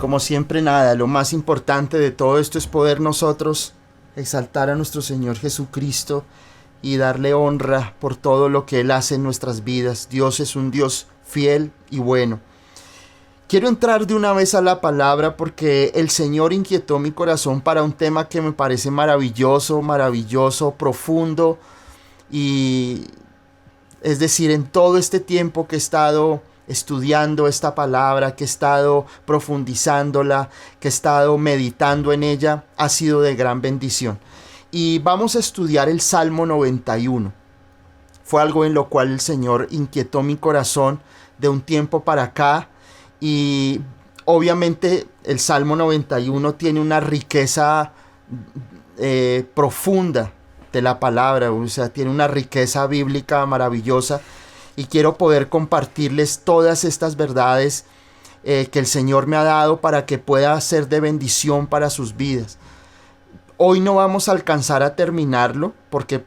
como siempre, nada, lo más importante de todo esto es poder nosotros exaltar a nuestro Señor Jesucristo y darle honra por todo lo que Él hace en nuestras vidas. Dios es un Dios fiel y bueno. Quiero entrar de una vez a la palabra porque el Señor inquietó mi corazón para un tema que me parece maravilloso, profundo, y es decir, en todo este tiempo que he estado estudiando esta palabra, que he estado profundizándola, que he estado meditando en ella, ha sido de gran bendición. Y vamos a estudiar el Salmo 91. Fue algo en lo cual el Señor inquietó mi corazón de un tiempo para acá, y obviamente el Salmo 91 tiene una riqueza profunda de la palabra, o sea, tiene una riqueza bíblica maravillosa, y quiero poder compartirles todas estas verdades que el Señor me ha dado para que pueda ser de bendición para sus vidas. Hoy no vamos a alcanzar a terminarlo porque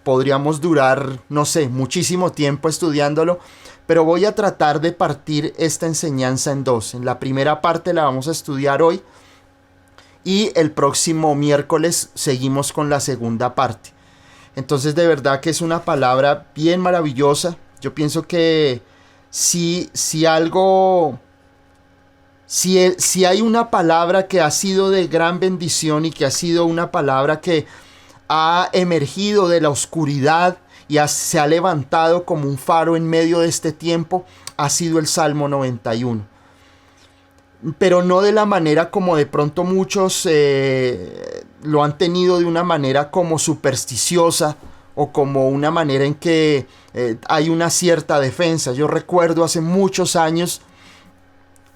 podríamos durar, no sé, muchísimo tiempo estudiándolo, pero voy a tratar de partir esta enseñanza en dos. En la primera parte la vamos a estudiar hoy y el próximo miércoles seguimos con la segunda parte. Entonces, de verdad que es una palabra bien maravillosa. Yo pienso que si hay una palabra que ha sido de gran bendición y que ha sido una palabra que ha emergido de la oscuridad y se ha levantado como un faro en medio de este tiempo, ha sido el Salmo 91. Pero no de la manera como de pronto muchos lo han tenido, de una manera como supersticiosa o como una manera en que hay una cierta defensa. Yo recuerdo hace muchos años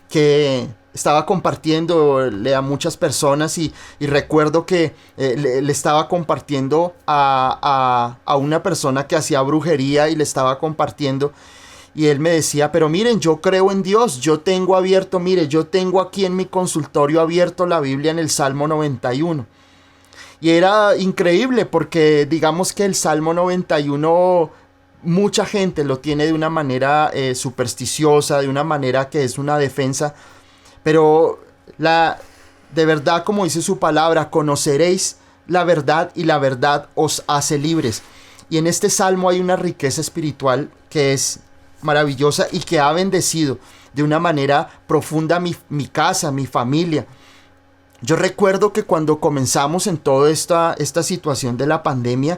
que estaba compartiéndole a muchas personas y recuerdo que le estaba compartiendo a una persona que hacía brujería, y le estaba compartiendo, y él me decía, pero miren, yo creo en Dios, yo tengo aquí en mi consultorio abierto la Biblia en el Salmo 91. Y era increíble porque digamos que el Salmo 91 mucha gente lo tiene de una manera supersticiosa, de una manera que es una defensa, pero de verdad, como dice su palabra, conoceréis la verdad y la verdad os hace libres. Y en este salmo hay una riqueza espiritual que es maravillosa y que ha bendecido de una manera profunda mi casa, mi familia. Yo recuerdo que cuando comenzamos en toda esta situación de la pandemia,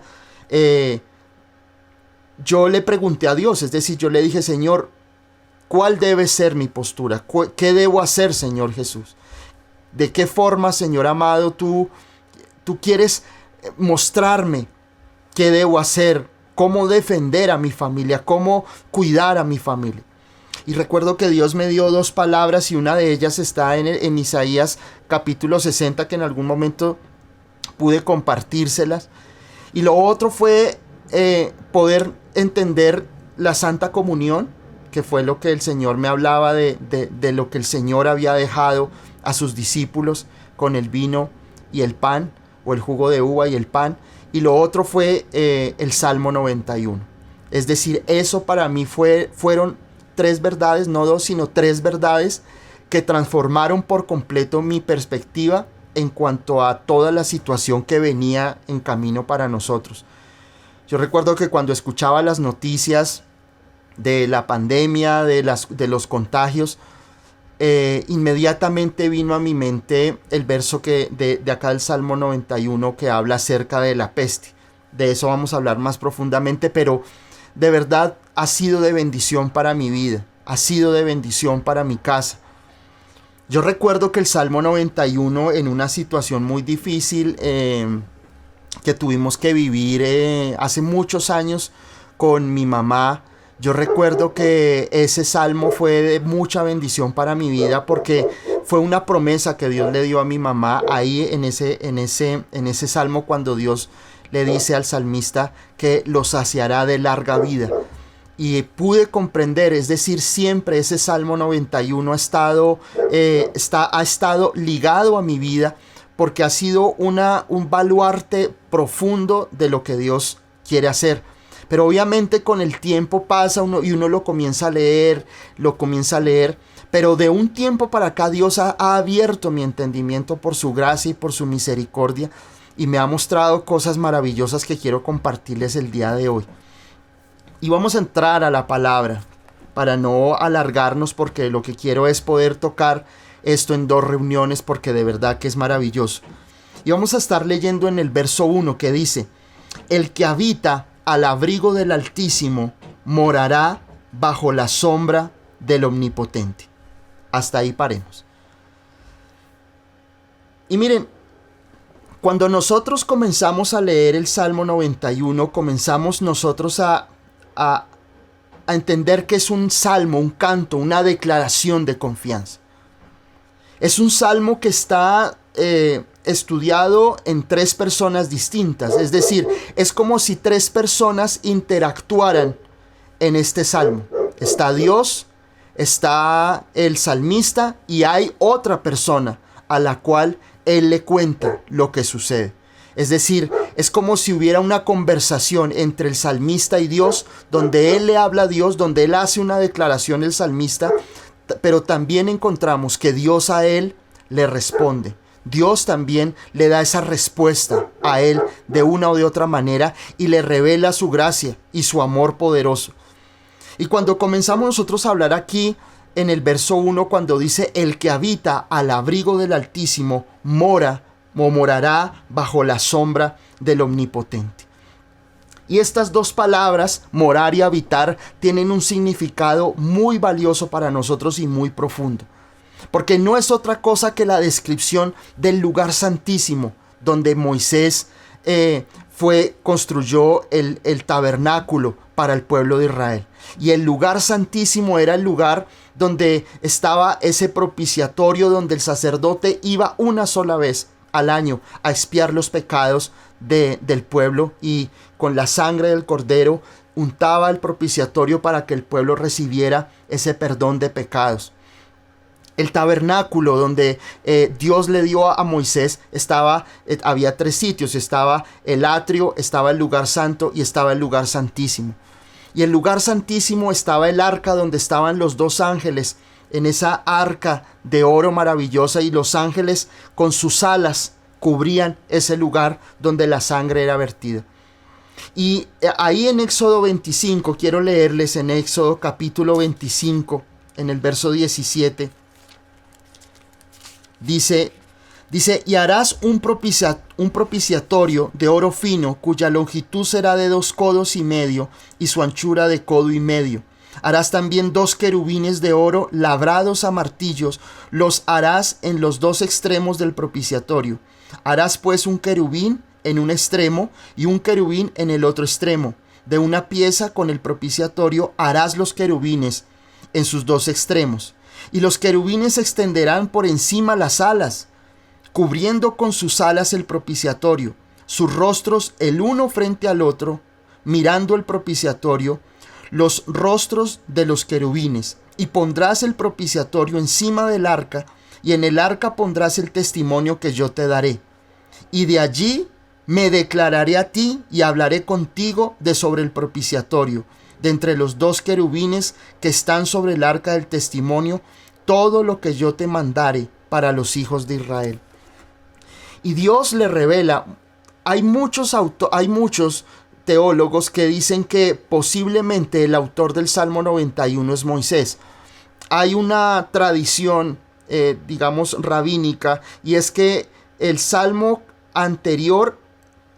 yo le pregunté a Dios, es decir, yo le dije, Señor, ¿cuál debe ser mi postura? ¿Qué debo hacer, Señor Jesús? ¿De qué forma, Señor amado, tú quieres mostrarme qué debo hacer? ¿Cómo defender a mi familia? ¿Cómo cuidar a mi familia? Y recuerdo que Dios me dio dos palabras, y una de ellas está en Isaías capítulo 60, que en algún momento pude compartírselas. Y lo otro fue poder entender la Santa Comunión, que fue lo que el Señor me hablaba de lo que el Señor había dejado a sus discípulos con el vino y el pan, o el jugo de uva y el pan. Y lo otro fue el Salmo 91. Es decir, eso para mí fueron tres verdades, no dos, sino tres verdades que transformaron por completo mi perspectiva en cuanto a toda la situación que venía en camino para nosotros. Yo recuerdo que cuando escuchaba las noticias de la pandemia, de los contagios, inmediatamente vino a mi mente el verso de acá del Salmo 91 que habla acerca de la peste. De eso vamos a hablar más profundamente, pero de verdad ha sido de bendición para mi vida, ha sido de bendición para mi casa. Yo recuerdo que el Salmo 91, en una situación muy difícil que tuvimos que vivir hace muchos años con mi mamá, yo recuerdo que ese salmo fue de mucha bendición para mi vida porque fue una promesa que Dios le dio a mi mamá ahí en ese salmo, cuando Dios le dice al salmista que lo saciará de larga vida. Y pude comprender, es decir, siempre ese Salmo 91 ha estado ligado a mi vida, porque ha sido un baluarte profundo de lo que Dios quiere hacer. Pero obviamente con el tiempo pasa y uno lo comienza a leer, Pero de un tiempo para acá Dios ha abierto mi entendimiento por su gracia y por su misericordia y me ha mostrado cosas maravillosas que quiero compartirles el día de hoy. Y vamos a entrar a la palabra para no alargarnos, porque lo que quiero es poder tocar esto en 2 reuniones, porque de verdad que es maravilloso. Y vamos a estar leyendo en el verso 1 que dice: el que habita al abrigo del Altísimo morará bajo la sombra del Omnipotente. Hasta ahí paremos. Y miren, cuando nosotros comenzamos a leer el Salmo 91, comenzamos nosotros a entender que es un salmo, un canto, una declaración de confianza. Es un salmo que está estudiado en 3 personas distintas. Es decir, es como si 3 personas interactuaran en este salmo. Está Dios, está el salmista y hay otra persona a la cual él le cuenta lo que sucede. Es decir, es como si hubiera una conversación entre el salmista y Dios, donde él le habla a Dios, donde él hace una declaración, el salmista, pero también encontramos que Dios a él le responde. Dios también le da esa respuesta a él de una o de otra manera y le revela su gracia y su amor poderoso. Y cuando comenzamos nosotros a hablar aquí en el verso 1, cuando dice: el que habita al abrigo del Altísimo morará bajo la sombra del Omnipotente. Y estas 2 palabras, morar y habitar, tienen un significado muy valioso para nosotros y muy profundo. Porque no es otra cosa que la descripción del lugar santísimo, donde Moisés construyó el tabernáculo para el pueblo de Israel. Y el lugar santísimo era el lugar donde estaba ese propiciatorio, donde el sacerdote iba una sola vez al año a expiar los pecados del pueblo, y con la sangre del cordero untaba el propiciatorio para que el pueblo recibiera ese perdón de pecados. El tabernáculo donde Dios le dio a Moisés había 3 sitios: estaba el atrio, estaba el lugar santo y estaba el lugar santísimo. Y el lugar santísimo estaba el arca, donde estaban los 2 ángeles en esa arca de oro maravillosa, y los ángeles con sus alas cubrían ese lugar donde la sangre era vertida. Y ahí en Éxodo 25, quiero leerles en Éxodo capítulo 25, en el verso 17, dice: y harás un propiciatorio de oro fino, cuya longitud será de 2 codos y medio y su anchura de codo y medio. Harás también 2 querubines de oro labrados a martillos, los harás en los 2 extremos del propiciatorio. Harás pues un querubín en un extremo y un querubín en el otro extremo. De una pieza con el propiciatorio harás los querubines en sus 2 extremos. Y los querubines extenderán por encima las alas, cubriendo con sus alas el propiciatorio, sus rostros el uno frente al otro, mirando el propiciatorio, los rostros de los querubines. Y pondrás el propiciatorio encima del arca, y en el arca pondrás el testimonio que yo te daré. Y de allí me declararé a ti y hablaré contigo de sobre el propiciatorio, de entre los 2 querubines que están sobre el arca del testimonio, todo lo que yo te mandare para los hijos de Israel. Y Dios le revela. Hay muchos teólogos que dicen que posiblemente el autor del Salmo 91 es Moisés. Hay una tradición, digamos, rabínica, y es que el salmo anterior,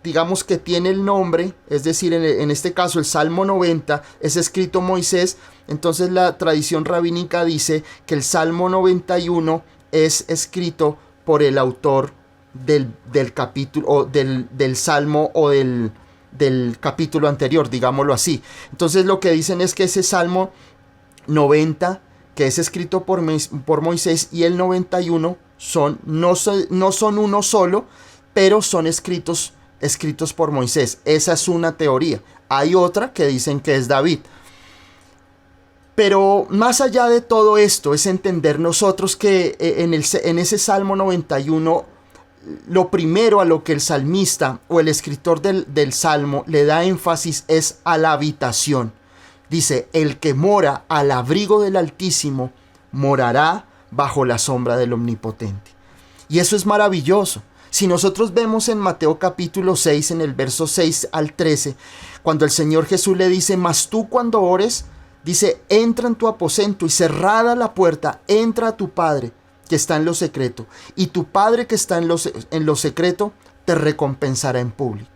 digamos, que tiene el nombre, es decir, en este caso el Salmo 90 es escrito Moisés. Entonces la tradición rabínica dice que el Salmo 91 es escrito por el autor del capítulo, o del salmo, o del capítulo anterior, digámoslo así. Entonces lo que dicen es que ese Salmo 90, que es escrito por Moisés, y el 91 no son uno solo, pero son escritos por Moisés. Esa es una teoría. Hay otra que dicen que es David. Pero más allá de todo esto es entender nosotros que en ese Salmo 91, lo primero a lo que el salmista o el escritor del Salmo le da énfasis es a la habitación. Dice: el que mora al abrigo del Altísimo morará bajo la sombra del Omnipotente. Y eso es maravilloso. Si nosotros vemos en Mateo capítulo 6, en el verso 6 al 13, cuando el Señor Jesús le dice, mas tú cuando ores, dice, entra en tu aposento y cerrada la puerta, entra a tu Padre que está en lo secreto, y tu Padre que está en lo secreto te recompensará en público.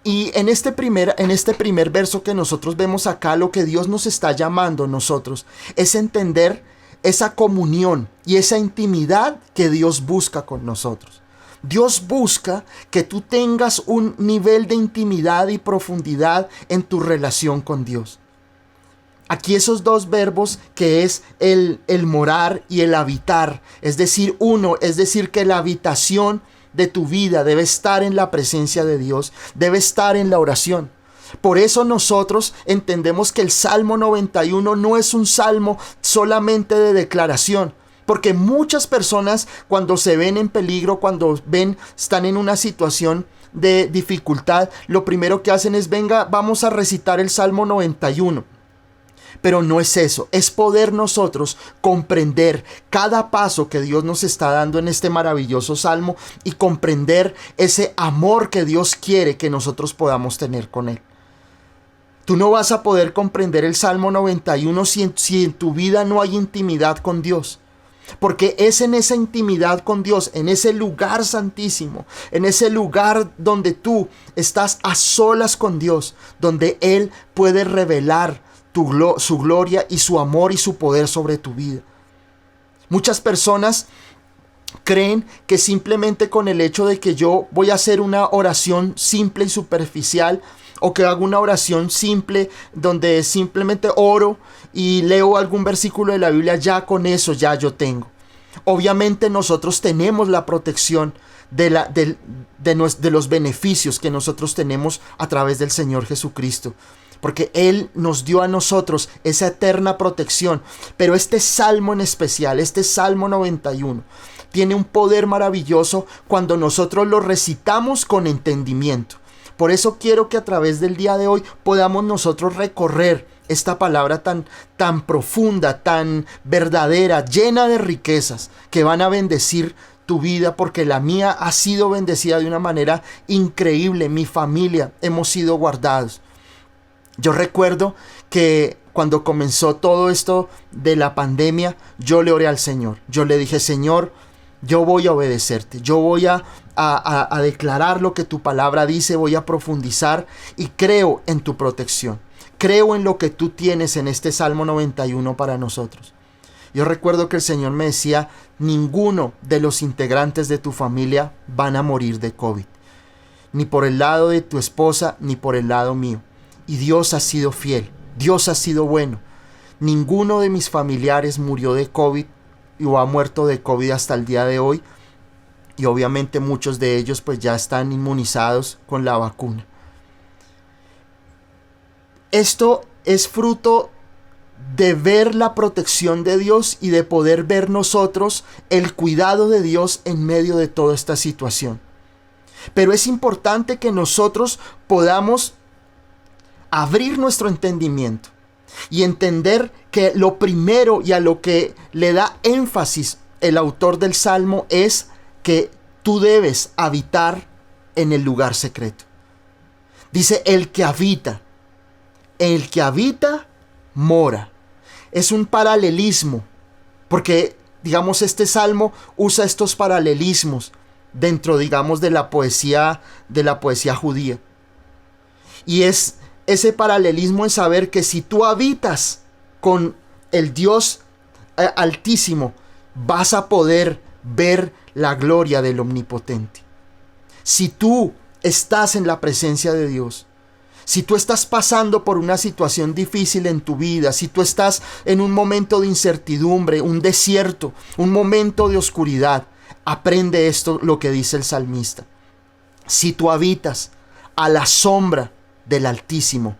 Y en este primer verso que nosotros vemos acá, lo que Dios nos está llamando a nosotros es entender esa comunión y esa intimidad que Dios busca con nosotros. Dios busca que tú tengas un nivel de intimidad y profundidad en tu relación con Dios. Aquí esos dos verbos que es el morar y el habitar, es decir, que la habitación de tu vida debe estar en la presencia de Dios, debe estar en la oración. Por eso nosotros entendemos que el Salmo 91 no es un salmo solamente de declaración, porque muchas personas cuando se ven en peligro, están en una situación de dificultad, lo primero que hacen es, venga, vamos a recitar el Salmo 91. Pero no es eso, es poder nosotros comprender cada paso que Dios nos está dando en este maravilloso salmo y comprender ese amor que Dios quiere que nosotros podamos tener con Él. Tú no vas a poder comprender el Salmo 91 si en tu vida no hay intimidad con Dios. Porque es en esa intimidad con Dios, en ese lugar santísimo, en ese lugar donde tú estás a solas con Dios, donde Él puede revelar su gloria y su amor y su poder sobre tu vida. Muchas personas creen que simplemente con el hecho de que yo voy a hacer una oración simple y superficial, o que hago una oración simple donde simplemente oro y leo algún versículo de la Biblia, ya con eso ya yo tengo. Obviamente nosotros tenemos la protección de los beneficios que nosotros tenemos a través del Señor Jesucristo, porque Él nos dio a nosotros esa eterna protección. Pero este salmo en especial, este Salmo 91, tiene un poder maravilloso cuando nosotros lo recitamos con entendimiento. Por eso quiero que a través del día de hoy podamos nosotros recorrer esta palabra tan profunda, tan verdadera, llena de riquezas que van a bendecir tu vida, porque la mía ha sido bendecida de una manera increíble. Mi familia hemos sido guardados. Yo recuerdo que cuando comenzó todo esto de la pandemia, yo le oré al Señor. Yo le dije, Señor, yo voy a obedecerte, yo voy a declarar lo que tu palabra dice, voy a profundizar y creo en tu protección. Creo en lo que tú tienes en este Salmo 91 para nosotros. Yo recuerdo que el Señor me decía, ninguno de los integrantes de tu familia van a morir de COVID. Ni por el lado de tu esposa, ni por el lado mío. Y Dios ha sido fiel, Dios ha sido bueno. Ninguno de mis familiares murió de COVID o ha muerto de COVID hasta el día de hoy. Y obviamente muchos de ellos pues ya están inmunizados con la vacuna. Esto es fruto de ver la protección de Dios y de poder ver nosotros el cuidado de Dios en medio de toda esta situación. Pero es importante que nosotros podamos abrir nuestro entendimiento y entender que lo primero y a lo que le da énfasis el autor del Salmo es que tú debes habitar en el lugar secreto. Dice, el que habita mora. Es un paralelismo, porque digamos este salmo usa estos paralelismos dentro, digamos, de la poesía judía. Y es ese paralelismo en saber que si tú habitas con el Dios Altísimo, vas a poder ver la gloria del Omnipotente. Si tú estás en la presencia de Dios, si tú estás pasando por una situación difícil en tu vida, si tú estás en un momento de incertidumbre, un desierto, un momento de oscuridad, aprende esto, lo que dice el salmista. Si tú habitas a la sombra del Altísimo,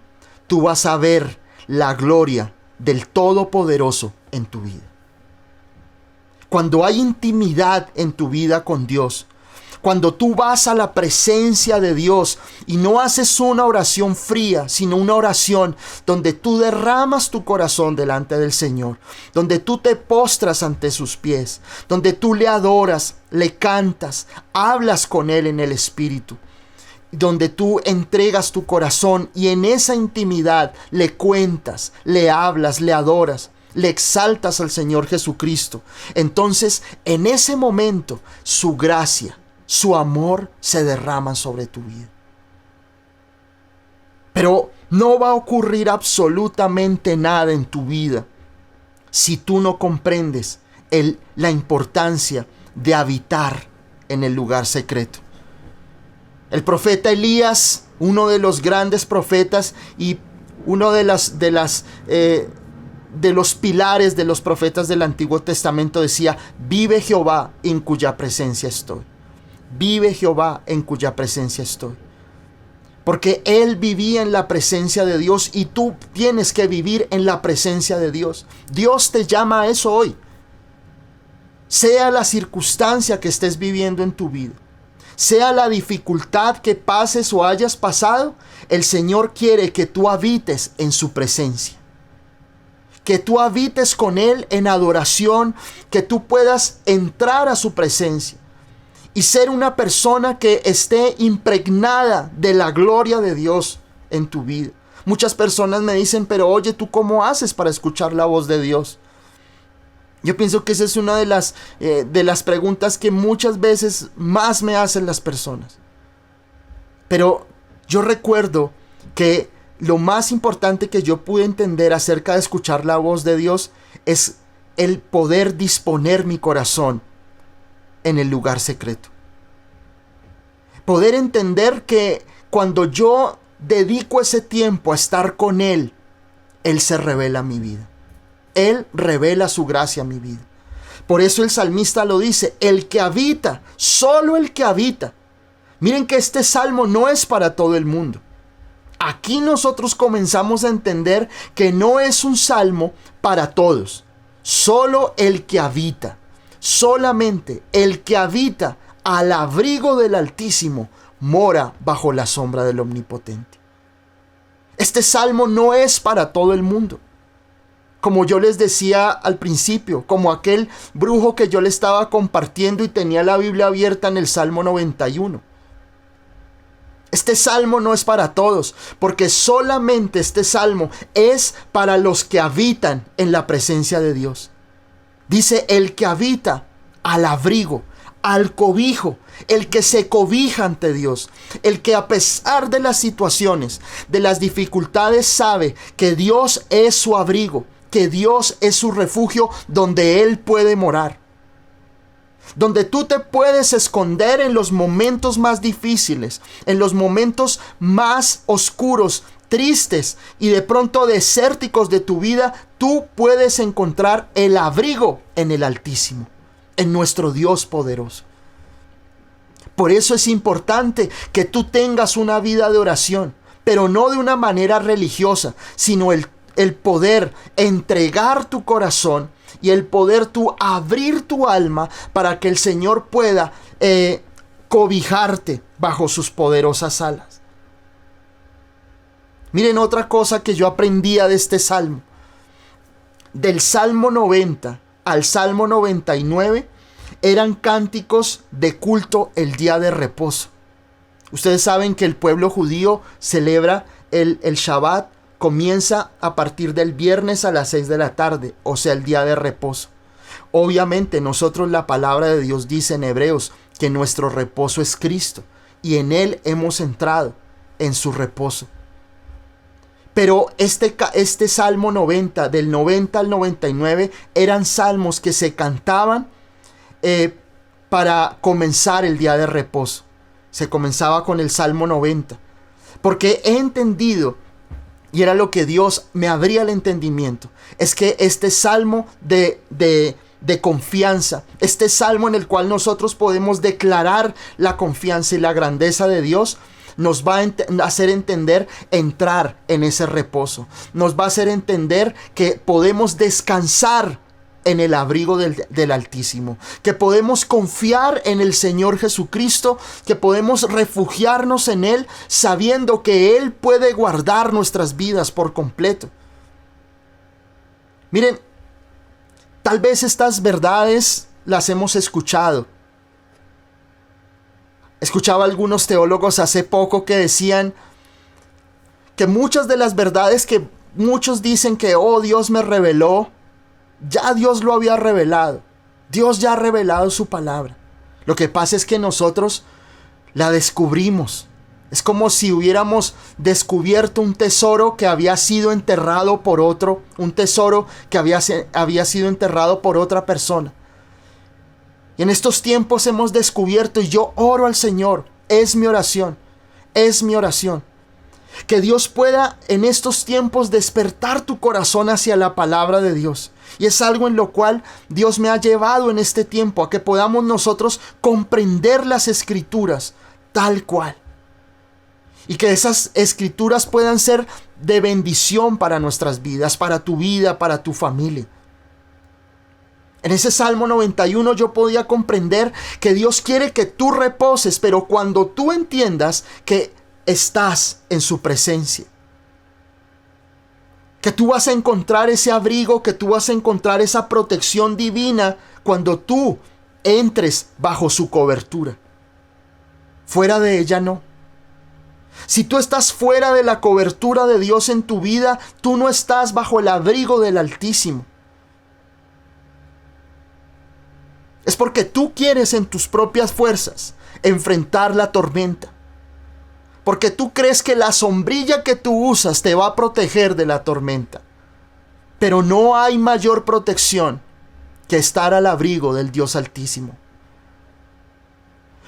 tú vas a ver la gloria del Todopoderoso en tu vida. Cuando hay intimidad en tu vida con Dios, Cuando tú vas a la presencia de Dios y no haces una oración fría, sino una oración donde tú derramas tu corazón delante del Señor, donde tú te postras ante sus pies, donde tú le adoras, le cantas, hablas con Él en el Espíritu, donde tú entregas tu corazón y en esa intimidad le cuentas, le hablas, le adoras, le exaltas al Señor Jesucristo. Entonces, en ese momento, su gracia, su amor se derrama sobre tu vida. Pero no va a ocurrir absolutamente nada en tu vida si tú no comprendes la importancia de habitar en el lugar secreto. El profeta Elías, uno de los grandes profetas y uno de los pilares de los profetas del Antiguo Testamento, decía: vive Jehová en cuya presencia estoy. Vive Jehová en cuya presencia estoy. Porque él vivía en la presencia de Dios y tú tienes que vivir en la presencia de Dios. Dios te llama a eso hoy. Sea la circunstancia que estés viviendo en tu vida, sea la dificultad que pases o hayas pasado, el Señor quiere que tú habites en su presencia. Que tú habites con Él en adoración, que tú puedas entrar a su presencia y ser una persona que esté impregnada de la gloria de Dios en tu vida. Muchas personas me dicen: pero oye, ¿tú cómo haces para escuchar la voz de Dios? Yo pienso que esa es una de las preguntas que muchas veces más me hacen las personas. Pero yo recuerdo que lo más importante que yo pude entender acerca de escuchar la voz de Dios es el poder disponer mi corazón en el lugar secreto. Poder entender que cuando yo dedico ese tiempo a estar con Él, Él se revela a mi vida. Él revela su gracia a mi vida. Por eso el salmista lo dice: el que habita, solo el que habita. Miren que este salmo no es para todo el mundo. Aquí nosotros comenzamos a entender que no es un salmo para todos. Solo el que habita, solamente el que habita al abrigo del Altísimo mora bajo la sombra del Omnipotente. Este salmo no es para todo el mundo. Como yo les decía al principio, como aquel brujo que yo le estaba compartiendo y tenía la Biblia abierta en el Salmo 91. Este salmo no es para todos, porque solamente este salmo es para los que habitan en la presencia de Dios. Dice: el que habita al abrigo, al cobijo, el que se cobija ante Dios, el que a pesar de las situaciones, de las dificultades, sabe que Dios es su abrigo, que Dios es su refugio donde Él puede morar. Donde tú te puedes esconder en los momentos más difíciles, en los momentos más oscuros, tristes y de pronto desérticos de tu vida, tú puedes encontrar el abrigo en el Altísimo, en nuestro Dios poderoso. Por eso es importante que tú tengas una vida de oración, pero no de una manera religiosa, sino el poder entregar tu corazón y el poder tú abrir tu alma para que el Señor pueda cobijarte bajo sus poderosas alas. Miren otra cosa que yo aprendía de este salmo. Del Salmo 90 al Salmo 99 eran cánticos de culto el día de reposo. Ustedes saben que el pueblo judío celebra el Shabbat, comienza a partir del viernes a las 6 de la tarde, o sea, el día de reposo. Obviamente nosotros, la palabra de Dios dice en Hebreos que nuestro reposo es Cristo y en Él hemos entrado en su reposo. Pero este Salmo 90, del 90 al 99, eran salmos que se cantaban para comenzar el día de reposo. Se comenzaba con el Salmo 90, porque he entendido, y era lo que Dios me abría el entendimiento, es que este salmo de confianza, este salmo en el cual nosotros podemos declarar la confianza y la grandeza de Dios, nos va a hacer entender entrar en ese reposo. Nos va a hacer entender que podemos descansar en el abrigo del Altísimo, que podemos confiar en el Señor Jesucristo, que podemos refugiarnos en Él sabiendo que Él puede guardar nuestras vidas por completo. Miren, tal vez estas verdades las hemos escuchado. Escuchaba a algunos teólogos hace poco que decían que muchas de las verdades que muchos dicen que, oh, Dios me reveló, ya Dios lo había revelado. Dios ya ha revelado su palabra. Lo que pasa es que nosotros la descubrimos. Es como si hubiéramos descubierto un tesoro que había sido enterrado por otro, un tesoro que había sido enterrado por otra persona. Y en estos tiempos hemos descubierto, y yo oro al Señor, es mi oración, que Dios pueda en estos tiempos despertar tu corazón hacia la palabra de Dios. Y es algo en lo cual Dios me ha llevado en este tiempo, a que podamos nosotros comprender las Escrituras tal cual. Y que esas Escrituras puedan ser de bendición para nuestras vidas, para tu vida, para tu familia. En ese Salmo 91 yo podía comprender que Dios quiere que tú reposes, pero cuando tú entiendas que estás en su presencia, que tú vas a encontrar ese abrigo, que tú vas a encontrar esa protección divina cuando tú entres bajo su cobertura. Fuera de ella no. Si tú estás fuera de la cobertura de Dios en tu vida, tú no estás bajo el abrigo del Altísimo. Es porque tú quieres en tus propias fuerzas enfrentar la tormenta. Porque tú crees que la sombrilla que tú usas te va a proteger de la tormenta. Pero no hay mayor protección que estar al abrigo del Dios Altísimo.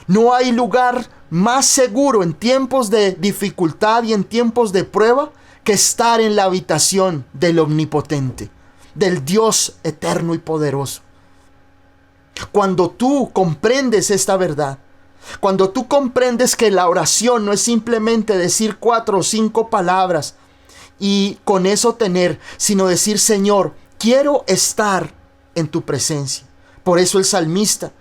No hay lugar más seguro en tiempos de dificultad y en tiempos de prueba que estar en la habitación del Omnipotente, del Dios eterno y poderoso. Cuando tú comprendes esta verdad, cuando tú comprendes que la oración no es simplemente decir 4 o 5 palabras y con eso tener, sino decir, Señor, quiero estar en tu presencia. Por eso el salmista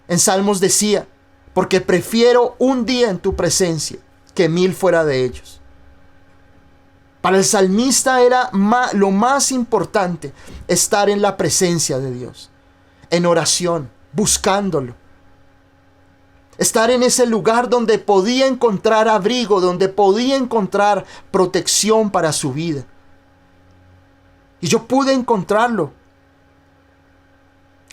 en Salmos decía, porque prefiero un día en tu presencia que 1000 fuera de ellos. Para el salmista era lo más importante estar en la presencia de Dios, en oración, buscándolo. Estar en ese lugar donde podía encontrar abrigo, donde podía encontrar protección para su vida. Y yo pude encontrarlo.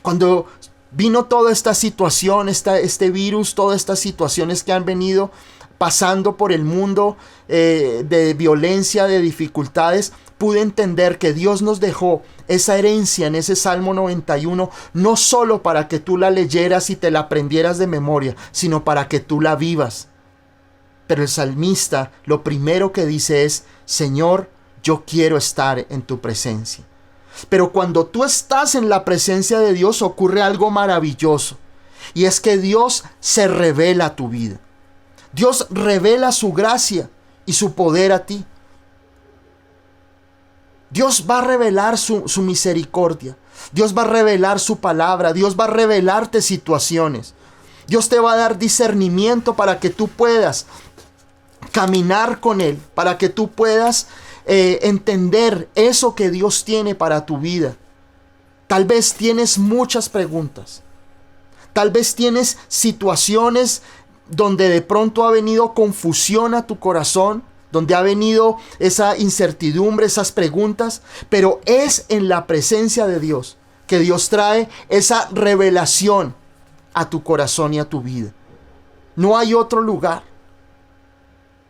Cuando vino toda esta situación, este virus, todas estas situaciones que han venido pasando por el mundo de violencia, de dificultades, pude entender que Dios nos dejó esa herencia en ese Salmo 91, no solo para que tú la leyeras y te la aprendieras de memoria, sino para que tú la vivas. Pero el salmista lo primero que dice es, Señor, yo quiero estar en tu presencia. Pero cuando tú estás en la presencia de Dios ocurre algo maravilloso, y es que Dios se revela a tu vida. Dios revela su gracia y su poder a ti. Dios va a revelar su misericordia. Dios va a revelar su palabra. Dios va a revelarte situaciones. Dios te va a dar discernimiento para que tú puedas caminar con Él, para que tú puedas entender eso que Dios tiene para tu vida. Tal vez tienes muchas preguntas. Tal vez tienes situaciones donde de pronto ha venido confusión a tu corazón, donde ha venido esa incertidumbre, esas preguntas, pero es en la presencia de Dios que Dios trae esa revelación a tu corazón y a tu vida. No hay otro lugar.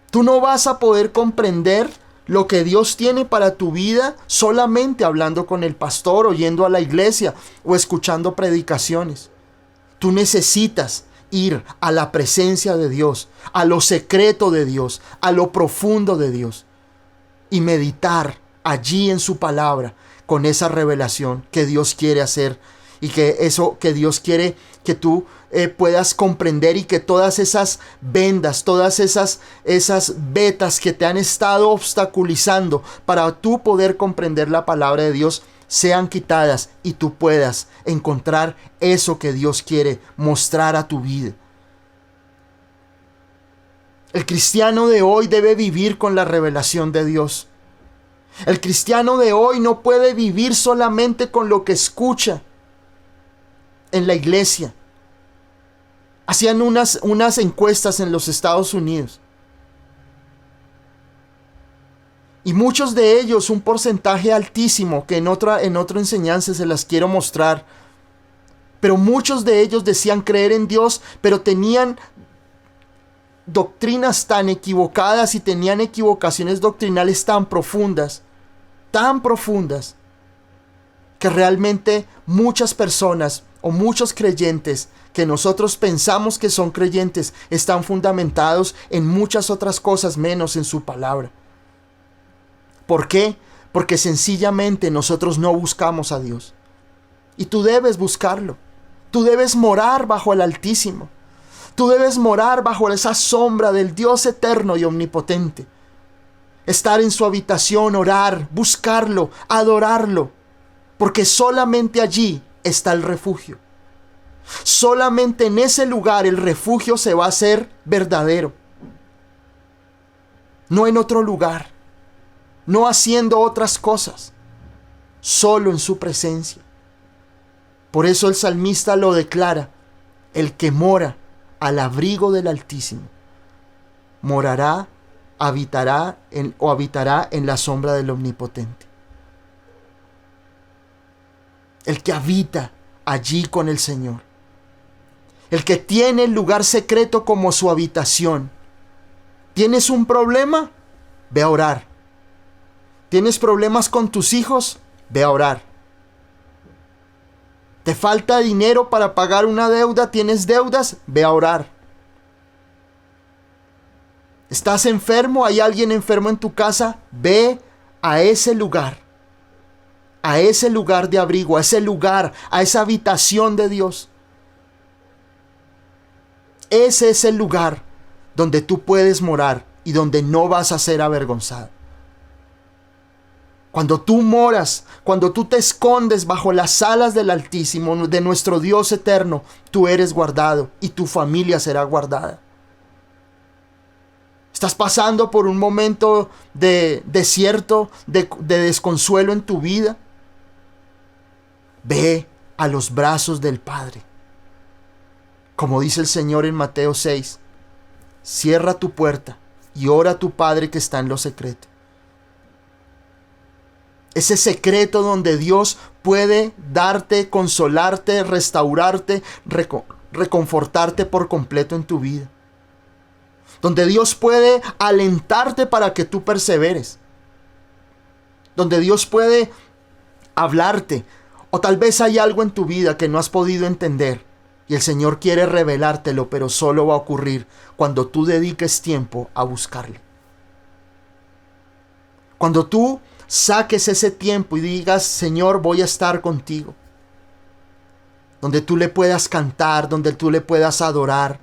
Tú no vas a poder comprender lo que Dios tiene para tu vida solamente hablando con el pastor, o yendo a la iglesia o escuchando predicaciones. Tú necesitas ir a la presencia de Dios, a lo secreto de Dios, a lo profundo de Dios, y meditar allí en su palabra con esa revelación que Dios quiere hacer, y que eso que Dios quiere que tú puedas comprender, y que todas esas vendas, todas esas vetas que te han estado obstaculizando para tú poder comprender la palabra de Dios sean quitadas y tú puedas encontrar eso que Dios quiere mostrar a tu vida. El cristiano de hoy debe vivir con la revelación de Dios. El cristiano de hoy no puede vivir solamente con lo que escucha en la iglesia. Hacían unas encuestas en los Estados Unidos. Y muchos de ellos, un porcentaje altísimo, que en otra enseñanza se las quiero mostrar, pero muchos de ellos decían creer en Dios, pero tenían doctrinas tan equivocadas y tenían equivocaciones doctrinales tan profundas, que realmente muchas personas o muchos creyentes que nosotros pensamos que son creyentes están fundamentados en muchas otras cosas menos en su palabra. ¿Por qué? Porque sencillamente nosotros no buscamos a Dios. Y tú debes buscarlo. Tú debes morar bajo el Altísimo. Tú debes morar bajo esa sombra del Dios eterno y omnipotente. Estar en su habitación, orar, buscarlo, adorarlo. Porque solamente allí está el refugio. Solamente en ese lugar el refugio se va a hacer verdadero. No en otro lugar. No haciendo otras cosas. Solo en su presencia. Por eso el salmista lo declara: el que mora al abrigo del Altísimo habitará en la sombra del Omnipotente. El que habita allí con el Señor. El que tiene el lugar secreto como su habitación. ¿Tienes un problema? Ve a orar. ¿Tienes problemas con tus hijos? Ve a orar. ¿Te falta dinero para pagar una deuda? ¿Tienes deudas? Ve a orar. ¿Estás enfermo? ¿Hay alguien enfermo en tu casa? Ve a ese lugar. A ese lugar de abrigo, a ese lugar, a esa habitación de Dios. Ese es el lugar donde tú puedes morar y donde no vas a ser avergonzado. Cuando tú moras, cuando tú te escondes bajo las alas del Altísimo, de nuestro Dios eterno, tú eres guardado y tu familia será guardada. ¿Estás pasando por un momento de desierto, de desconsuelo en tu vida? Ve a los brazos del Padre. Como dice el Señor en Mateo 6, cierra tu puerta y ora a tu Padre que está en lo secreto. Ese secreto donde Dios puede darte, consolarte, restaurarte, reconfortarte por completo en tu vida. Donde Dios puede alentarte para que tú perseveres. Donde Dios puede hablarte. O tal vez hay algo en tu vida que no has podido entender. Y el Señor quiere revelártelo, pero solo va a ocurrir cuando tú dediques tiempo a buscarle. Cuando tú saques ese tiempo y digas: Señor, voy a estar contigo. Donde tú le puedas cantar, donde tú le puedas adorar,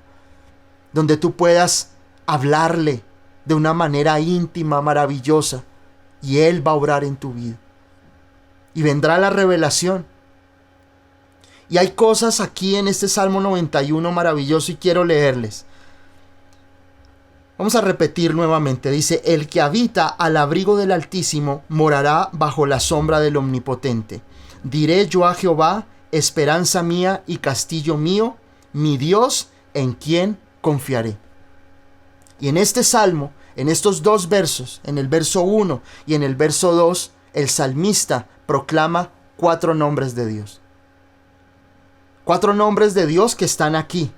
donde tú puedas hablarle de una manera íntima, maravillosa, y Él va a obrar en tu vida. Y vendrá la revelación. Y hay cosas aquí en este Salmo 91 maravilloso y quiero leerles. Vamos a repetir nuevamente. Dice: el que habita al abrigo del Altísimo morará bajo la sombra del Omnipotente. Diré yo a Jehová, esperanza mía y castillo mío, mi Dios, en quien confiaré. Y en este salmo, en estos dos versos, en el verso 1 y en el verso 2, el salmista proclama 4 nombres de Dios. 4 nombres de Dios que están aquí.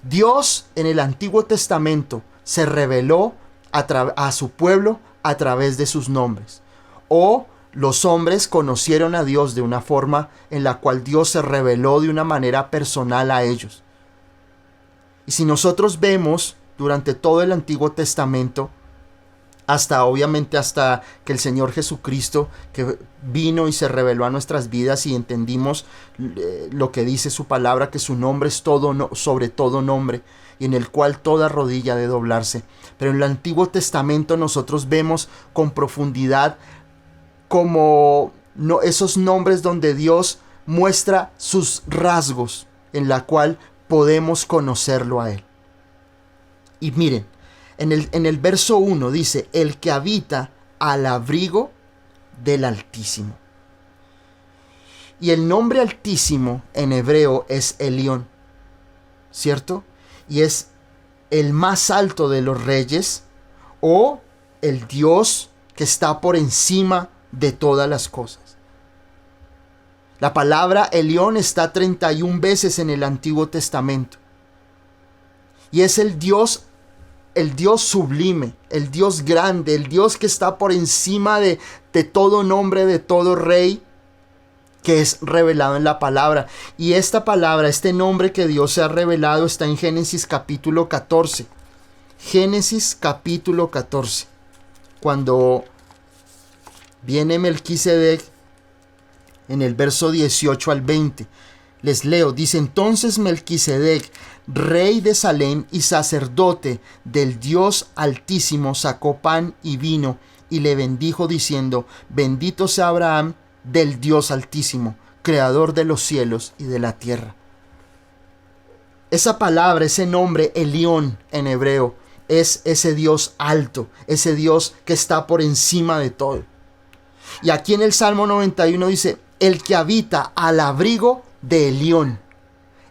Dios en el Antiguo Testamento se reveló a su pueblo a través de sus nombres. O los hombres conocieron a Dios de una forma en la cual Dios se reveló de una manera personal a ellos. Y si nosotros vemos durante todo el Antiguo Testamento, obviamente hasta que el Señor Jesucristo que vino y se reveló a nuestras vidas y entendimos lo que dice su palabra, que su nombre es sobre todo nombre, y en el cual toda rodilla ha de doblarse. Pero en el Antiguo Testamento nosotros vemos con profundidad cómo no, esos nombres donde Dios muestra sus rasgos, en la cual podemos conocerlo a Él. Y miren, en el verso 1 dice, el que habita al abrigo del Altísimo. Y el nombre Altísimo en hebreo es Elión, ¿cierto? Y es el más alto de los reyes, o el Dios que está por encima de todas las cosas. La palabra Elión está 31 veces en el Antiguo Testamento. Y es el Dios sublime, el Dios grande, el Dios que está por encima de todo nombre, de todo rey, que es revelado en la palabra. Y esta palabra, este nombre que Dios se ha revelado, está en Génesis capítulo 14. Génesis capítulo 14. Cuando viene Melquisedec, en el verso 18 al 20. Les leo, dice, entonces Melquisedec, rey de Salem y sacerdote del Dios Altísimo, sacó pan y vino y le bendijo diciendo, bendito sea Abraham del Dios Altísimo, creador de los cielos y de la tierra. Esa palabra, ese nombre, Elión en hebreo, es ese Dios alto, ese Dios que está por encima de todo. Y aquí en el Salmo 91 dice, el que habita al abrigo de Elión,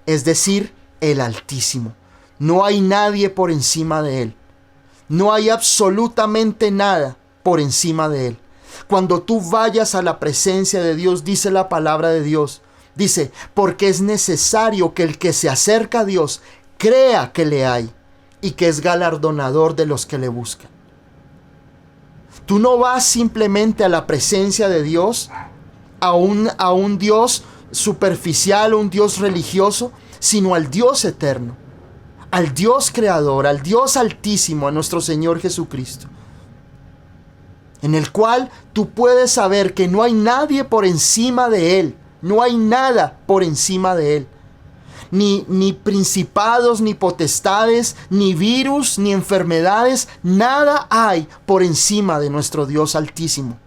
es decir, el Altísimo. No hay nadie por encima de él. No hay absolutamente nada por encima de él. Cuando tú vayas a la presencia de Dios, dice la palabra de Dios, dice, porque es necesario que el que se acerca a Dios crea que le hay y que es galardonador de los que le buscan. Tú no vas simplemente a la presencia de Dios, a un Dios superficial, un Dios religioso, sino al Dios eterno, al Dios creador, al Dios altísimo, a nuestro Señor Jesucristo, en el cual tú puedes saber que no hay nadie por encima de Él, no hay nada por encima de Él, ni principados, ni potestades, ni virus, ni enfermedades, nada hay por encima de nuestro Dios altísimo.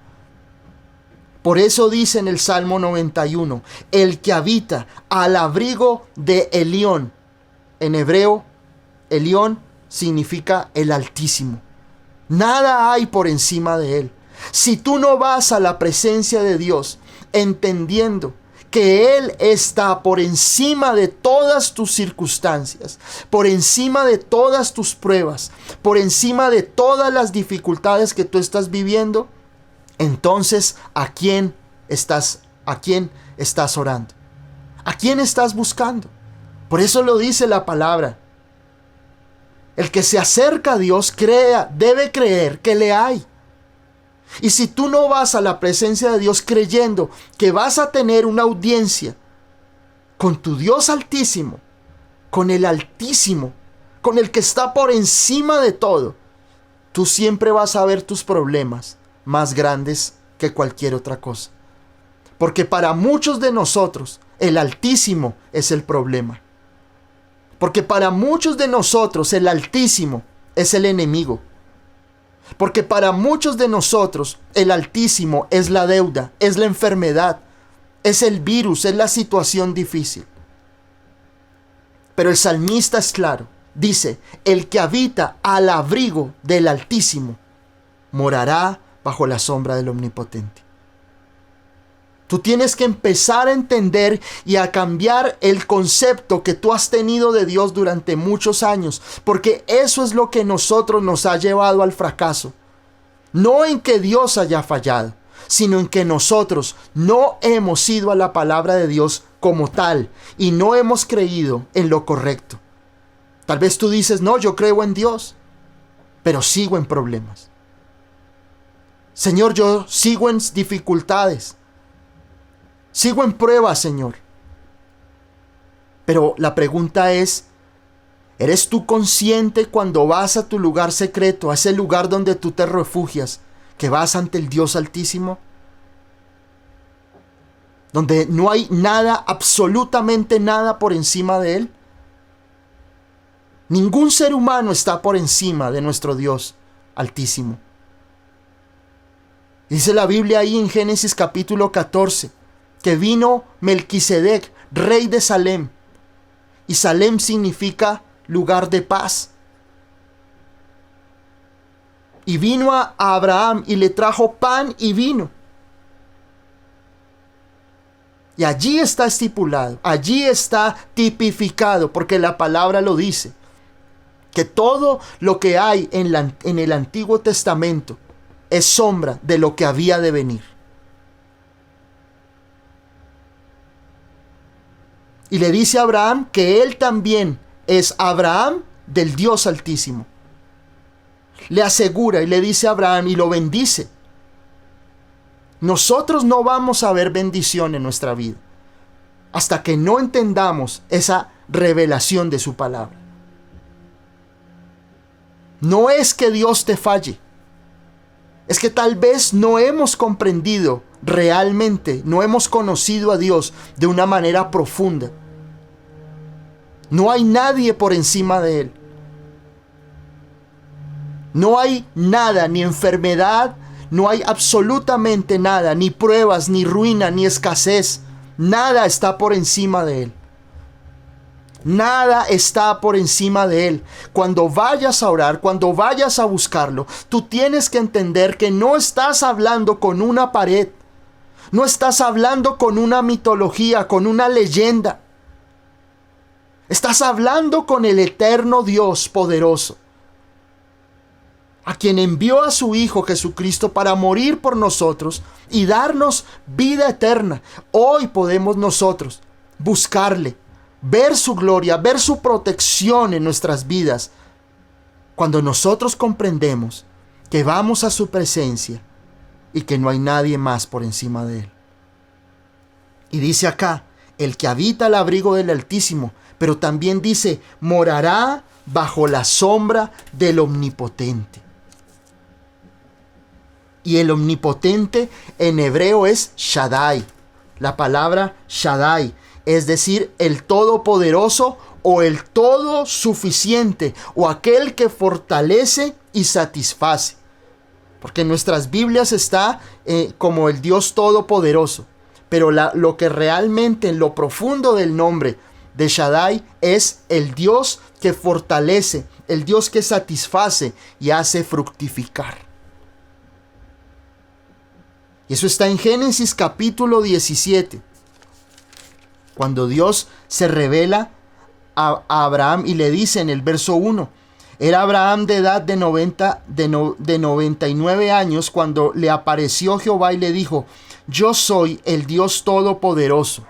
Por eso dice en el Salmo 91, el que habita al abrigo de Elión. En hebreo, Elión significa el Altísimo. Nada hay por encima de él. Si tú no vas a la presencia de Dios entendiendo que Él está por encima de todas tus circunstancias, por encima de todas tus pruebas, por encima de todas las dificultades que tú estás viviendo, entonces, ¿a quién estás orando? ¿A quién estás buscando? Por eso lo dice la palabra. El que se acerca a Dios debe creer que le hay. Y si tú no vas a la presencia de Dios creyendo que vas a tener una audiencia con tu Dios Altísimo, con el Altísimo, con el que está por encima de todo, tú siempre vas a ver tus problemas más grandes que cualquier otra cosa. Porque para muchos de nosotros el Altísimo es el problema. Porque para muchos de nosotros el Altísimo es el enemigo. Porque para muchos de nosotros el Altísimo es la deuda, es la enfermedad, es el virus, es la situación difícil. Pero el salmista es claro, dice, el que habita al abrigo del Altísimo morará bajo la sombra del Omnipotente. Tú tienes que empezar a entender y a cambiar el concepto que tú has tenido de Dios durante muchos años, porque eso es lo que nosotros nos ha llevado al fracaso. No en que Dios haya fallado, sino en que nosotros no hemos ido a la palabra de Dios como tal y no hemos creído en lo correcto. Tal vez tú dices, no, yo creo en Dios, pero sigo en problemas. Señor, yo sigo en dificultades. Sigo en pruebas, Señor. Pero la pregunta es, ¿eres tú consciente cuando vas a tu lugar secreto, a ese lugar donde tú te refugias, que vas ante el Dios Altísimo? Donde no hay nada, absolutamente nada por encima de Él. Ningún ser humano está por encima de nuestro Dios Altísimo. Dice la Biblia ahí en Génesis capítulo 14, que vino Melquisedec, rey de Salem. Y Salem significa lugar de paz. Y vino a Abraham y le trajo pan y vino. Y allí está estipulado, allí está tipificado, porque la palabra lo dice, que todo lo que hay en el Antiguo Testamento es sombra de lo que había de venir. Y le dice a Abraham que él también es Abraham del Dios Altísimo. Le asegura y le dice a Abraham y lo bendice. Nosotros no vamos a ver bendición en nuestra vida hasta que no entendamos esa revelación de su palabra. No es que Dios te falle, es que tal vez no hemos comprendido realmente, no hemos conocido a Dios de una manera profunda. No hay nadie por encima de Él. No hay nada, ni enfermedad, no hay absolutamente nada, ni pruebas, ni ruina, ni escasez. Nada está por encima de Él. Nada está por encima de Él. Cuando vayas a orar, cuando vayas a buscarlo, tú tienes que entender que no estás hablando con una pared. No estás hablando con una mitología, con una leyenda. Estás hablando con el eterno Dios poderoso, a quien envió a su Hijo Jesucristo para morir por nosotros y darnos vida eterna. Hoy podemos nosotros buscarle, ver su gloria, ver su protección en nuestras vidas, cuando nosotros comprendemos que vamos a su presencia y que no hay nadie más por encima de Él. Y dice acá, el que habita al abrigo del Altísimo, pero también dice, morará bajo la sombra del Omnipotente. Y el Omnipotente en hebreo es Shaddai. La palabra Shaddai, es decir, el Todopoderoso o el Todo Suficiente o aquel que fortalece y satisface. Porque en nuestras Biblias está como el Dios Todopoderoso. Pero lo que realmente en lo profundo del nombre de Shaddai es el Dios que fortalece, el Dios que satisface y hace fructificar. Y eso está en Génesis capítulo 17. Cuando Dios se revela a Abraham y le dice en el verso 1, era Abraham de edad de 99 años cuando le apareció Jehová y le dijo, yo soy el Dios Todopoderoso.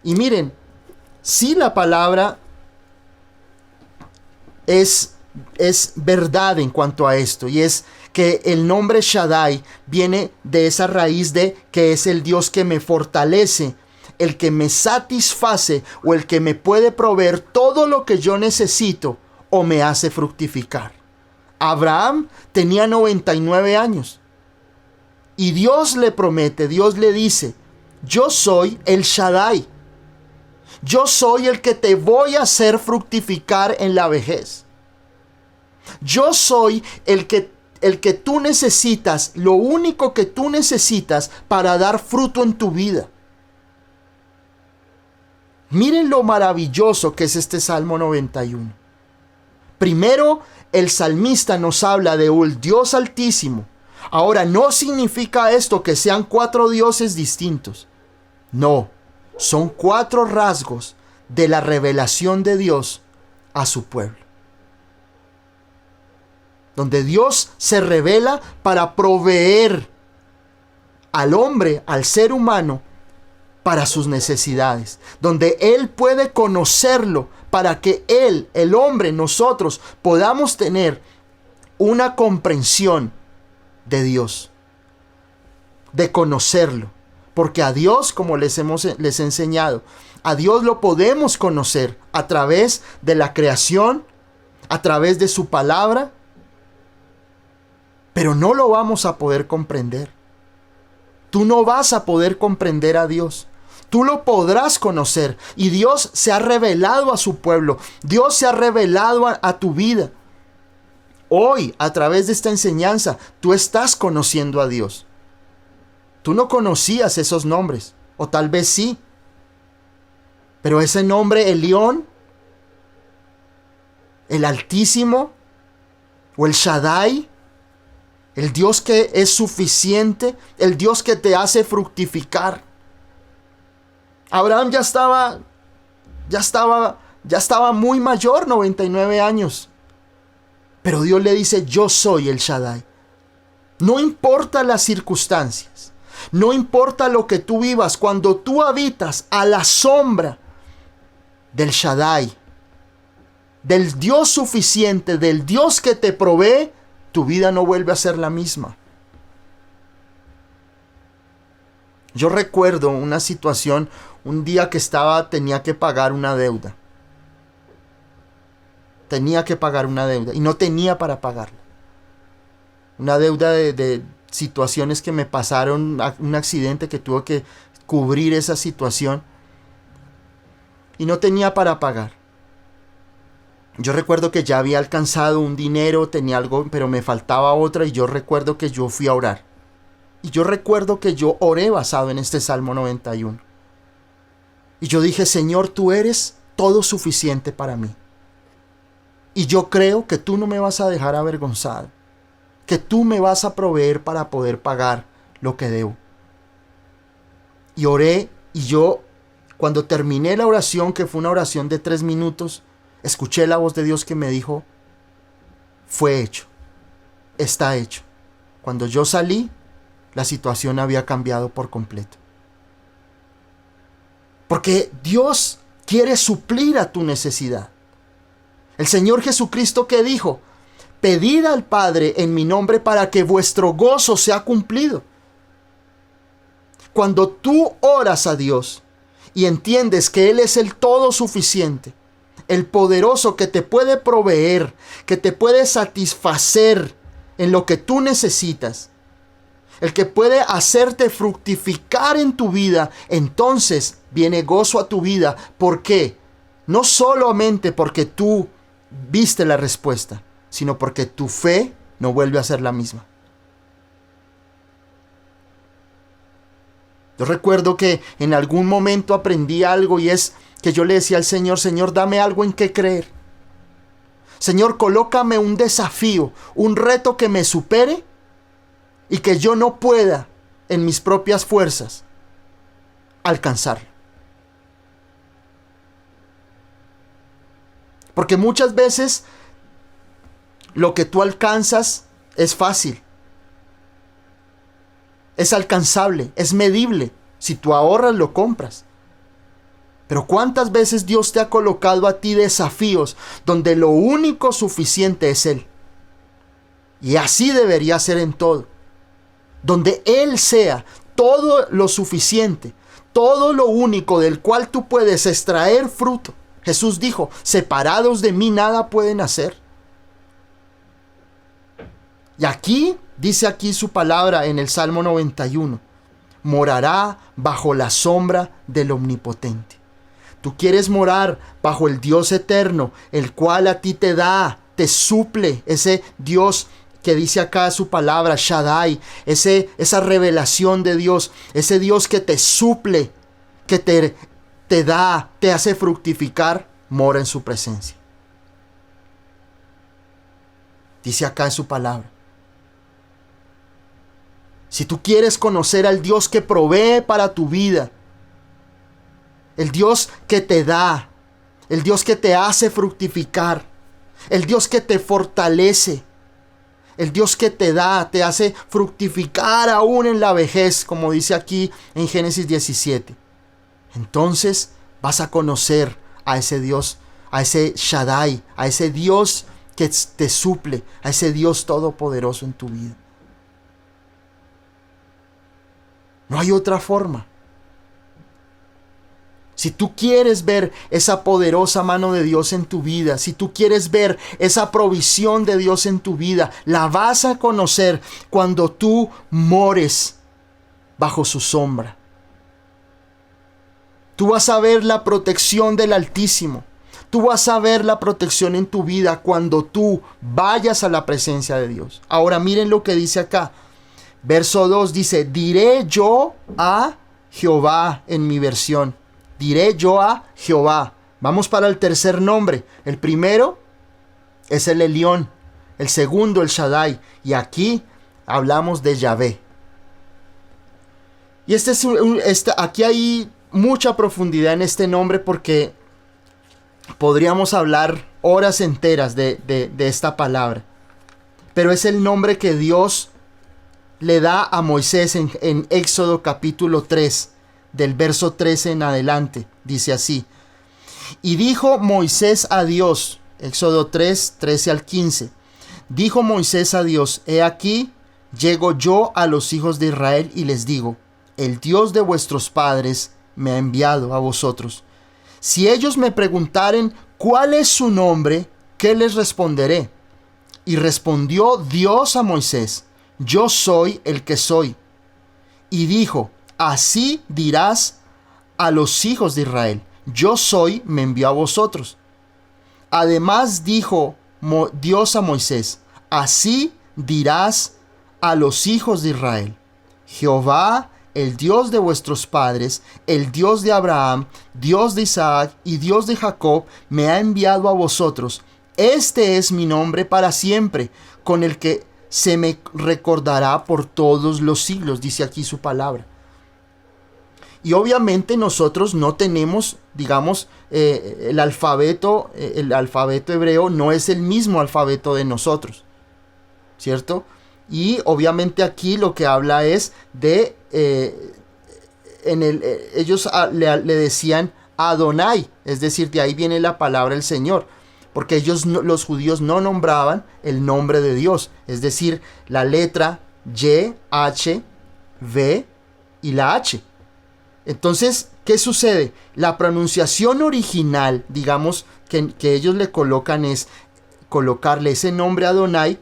Y miren, si la palabra es verdad en cuanto a esto, y es que el nombre Shaddai viene de esa raíz de que es el Dios que me fortalece, el que me satisface o el que me puede proveer todo lo que yo necesito o me hace fructificar. Abraham tenía 99 años y Dios le promete, Dios le dice, yo soy el Shaddai. Yo soy el que te voy a hacer fructificar en la vejez. Yo soy el que tú necesitas, lo único que tú necesitas para dar fruto en tu vida. Miren lo maravilloso que es este Salmo 91. Primero, el salmista nos habla de un Dios altísimo. Ahora, no significa esto que sean 4 dioses distintos. No, son 4 rasgos de la revelación de Dios a su pueblo. Donde Dios se revela para proveer al hombre, al ser humano, para sus necesidades. Donde Él puede conocerlo para que Él, el hombre, nosotros podamos tener una comprensión de Dios. De conocerlo. Porque a Dios, como les he enseñado, a Dios lo podemos conocer a través de la creación, a través de su palabra, pero no lo vamos a poder comprender. Tú no vas a poder comprender a Dios. Tú lo podrás conocer y Dios se ha revelado a su pueblo. Dios se ha revelado a tu vida Hoy, a través de esta enseñanza, tú estás conociendo a Dios. Tú no conocías esos nombres, o tal vez sí. Pero ese nombre, Elión, el Altísimo, o el Shaddai, el Dios que es suficiente, el Dios que te hace fructificar. Abraham ya estaba muy mayor, 99 años. Pero Dios le dice, yo soy el Shaddai. No importa las circunstancias, no importa lo que tú vivas, cuando tú habitas a la sombra del Shaddai, del Dios suficiente, del Dios que te provee, tu vida no vuelve a ser la misma. Yo recuerdo una situación, un día que tenía que pagar una deuda. Tenía que pagar una deuda y no tenía para pagarla. Una deuda de situaciones que me pasaron, un accidente que tuve que cubrir esa situación y no tenía para pagar. Yo recuerdo que ya había alcanzado un dinero, tenía algo, pero me faltaba otra y yo recuerdo que yo fui a orar. Y yo recuerdo que yo oré basado en este Salmo 91. Y yo dije, Señor, tú eres todo suficiente para mí. Y yo creo que tú no me vas a dejar avergonzado, que tú me vas a proveer para poder pagar lo que debo. Y oré, y yo, cuando terminé la oración, que fue una oración de 3 minutos, escuché la voz de Dios que me dijo, fue hecho, está hecho. Cuando yo salí, la situación había cambiado por completo. Porque Dios quiere suplir a tu necesidad. El Señor Jesucristo, ¿qué dijo? Pedid al Padre en mi nombre para que vuestro gozo sea cumplido. Cuando tú oras a Dios y entiendes que Él es el todo suficiente, el poderoso que te puede proveer, que te puede satisfacer en lo que tú necesitas, el que puede hacerte fructificar en tu vida, entonces viene gozo a tu vida. ¿Por qué? No solamente porque tú viste la respuesta, sino porque tu fe no vuelve a ser la misma. Yo recuerdo que en algún momento aprendí algo y es que yo le decía al Señor, Señor, dame algo en qué creer. Señor, colócame un desafío, un reto que me supere y que yo no pueda en mis propias fuerzas alcanzarlo. Porque muchas veces lo que tú alcanzas es fácil, es alcanzable, es medible. Si tú ahorras, lo compras. Pero ¿cuántas veces Dios te ha colocado a ti desafíos donde lo único suficiente es Él? Y así debería ser en todo. Donde Él sea todo lo suficiente, todo lo único del cual tú puedes extraer fruto. Jesús dijo, separados de mí nada pueden hacer. Y dice aquí su palabra en el Salmo 91, morará bajo la sombra del Omnipotente. Tú quieres morar bajo el Dios eterno, el cual a ti te da, te suple, ese Dios que dice acá su palabra, Shaddai, esa revelación de Dios, ese Dios que te suple, que te da, te hace fructificar, mora en su presencia. Dice acá en su palabra. Si tú quieres conocer al Dios que provee para tu vida, el Dios que te da, el Dios que te hace fructificar, el Dios que te fortalece, el Dios que te da, te hace fructificar aún en la vejez, como dice aquí en Génesis 17. Entonces vas a conocer a ese Dios, a ese Shaddai, a ese Dios que te suple, a ese Dios todopoderoso en tu vida. No hay otra forma. Si tú quieres ver esa poderosa mano de Dios en tu vida, si tú quieres ver esa provisión de Dios en tu vida, la vas a conocer cuando tú mores bajo su sombra. Tú vas a ver la protección del Altísimo. Tú vas a ver la protección en tu vida cuando tú vayas a la presencia de Dios. Ahora miren lo que dice acá. Verso 2 dice, diré yo a Jehová en mi versión. Diré yo a Jehová. Vamos para el tercer nombre. El primero es el Elión. El segundo el Shaddai. Y aquí hablamos de Yahvé. Y aquí hay mucha profundidad en este nombre porque podríamos hablar horas enteras de esta palabra. Pero es el nombre que Dios le da a Moisés en Éxodo capítulo 3, del verso 13 en adelante. Dice así. Y dijo Moisés a Dios, Éxodo 3, 13 al 15. Dijo Moisés a Dios, he aquí, llego yo a los hijos de Israel y les digo, el Dios de vuestros padres me ha enviado a vosotros. Si ellos me preguntaren cuál es su nombre, ¿qué les responderé? Y respondió Dios a Moisés, yo soy el que soy. Y dijo, así dirás a los hijos de Israel, yo soy, me envió a vosotros. Además dijo Dios a Moisés, así dirás a los hijos de Israel, Jehová, el Dios de vuestros padres, el Dios de Abraham, Dios de Isaac y Dios de Jacob, me ha enviado a vosotros. Este es mi nombre para siempre, con el que se me recordará por todos los siglos, dice aquí su palabra. Y obviamente nosotros no tenemos, digamos, el alfabeto hebreo no es el mismo alfabeto de nosotros, ¿cierto? Y obviamente aquí lo que habla es de, ellos le decían Adonai, es decir, de ahí viene la palabra el Señor, porque ellos, los judíos, no nombraban el nombre de Dios, es decir, la letra Y, H, V y la H. Entonces, ¿qué sucede? La pronunciación original, digamos, que ellos le colocan es colocarle ese nombre Adonai,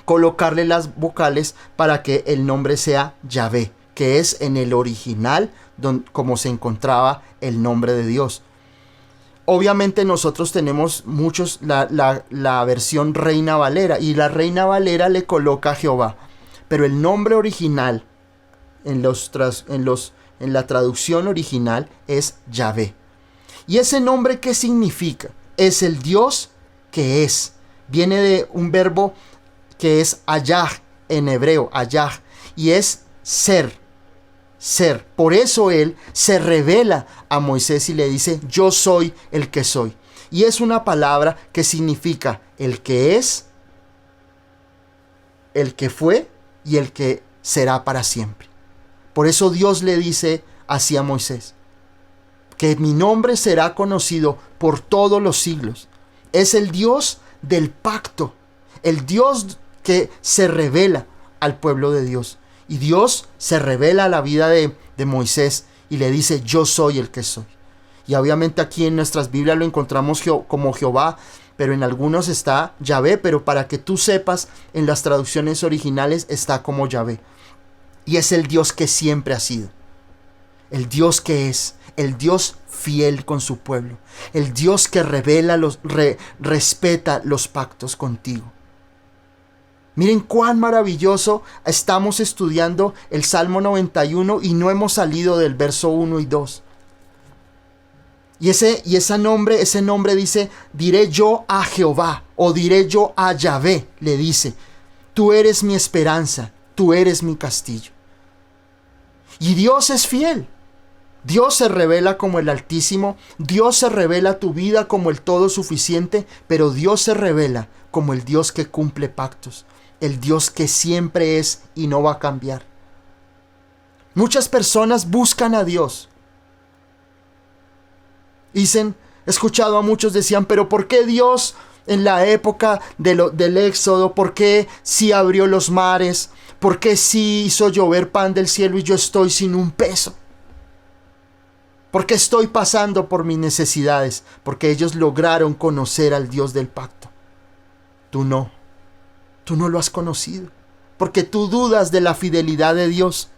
colocarle las vocales para que el nombre sea Yahvé, que es en el original como se encontraba el nombre de Dios. Obviamente nosotros tenemos muchos la versión Reina Valera, y la Reina Valera le coloca Jehová, pero el nombre original en la traducción original es Yahvé. ¿Y ese nombre qué significa? Es el Dios que es. Viene de un verbo que es ayah en hebreo, ayah, y es ser. Por eso él se revela a Moisés y le dice, yo soy el que soy. Y es una palabra que significa el que es, el que fue y el que será para siempre. Por eso Dios le dice así a Moisés, que mi nombre será conocido por todos los siglos. Es el Dios del pacto, el Dios que se revela al pueblo de Dios. Y Dios se revela a la vida de Moisés y le dice, yo soy el que soy. Y obviamente aquí en nuestras Biblias lo encontramos como Jehová, pero en algunos está Yahvé, pero para que tú sepas, en las traducciones originales está como Yahvé. Y es el Dios que siempre ha sido, el Dios que es, el Dios fiel con su pueblo, el Dios que revela, respeta los pactos contigo. Miren cuán maravilloso. Estamos estudiando el Salmo 91 y no hemos salido del verso 1 y 2. Y ese nombre dice, diré yo a Jehová, o diré yo a Yahvé, le dice, tú eres mi esperanza, tú eres mi castillo. Y Dios es fiel. Dios se revela como el Altísimo, Dios se revela a tu vida como el todo suficiente, pero Dios se revela como el Dios que cumple pactos, el Dios que siempre es y no va a cambiar. Muchas personas buscan a Dios. He escuchado a muchos decían, pero ¿por qué Dios en la época del Éxodo, por qué sí abrió los mares, por qué sí hizo llover pan del cielo y yo estoy sin un peso? ¿Por qué estoy pasando por mis necesidades? Porque ellos lograron conocer al Dios del pacto. Tú no lo has conocido, porque tú dudas de la fidelidad de Dios.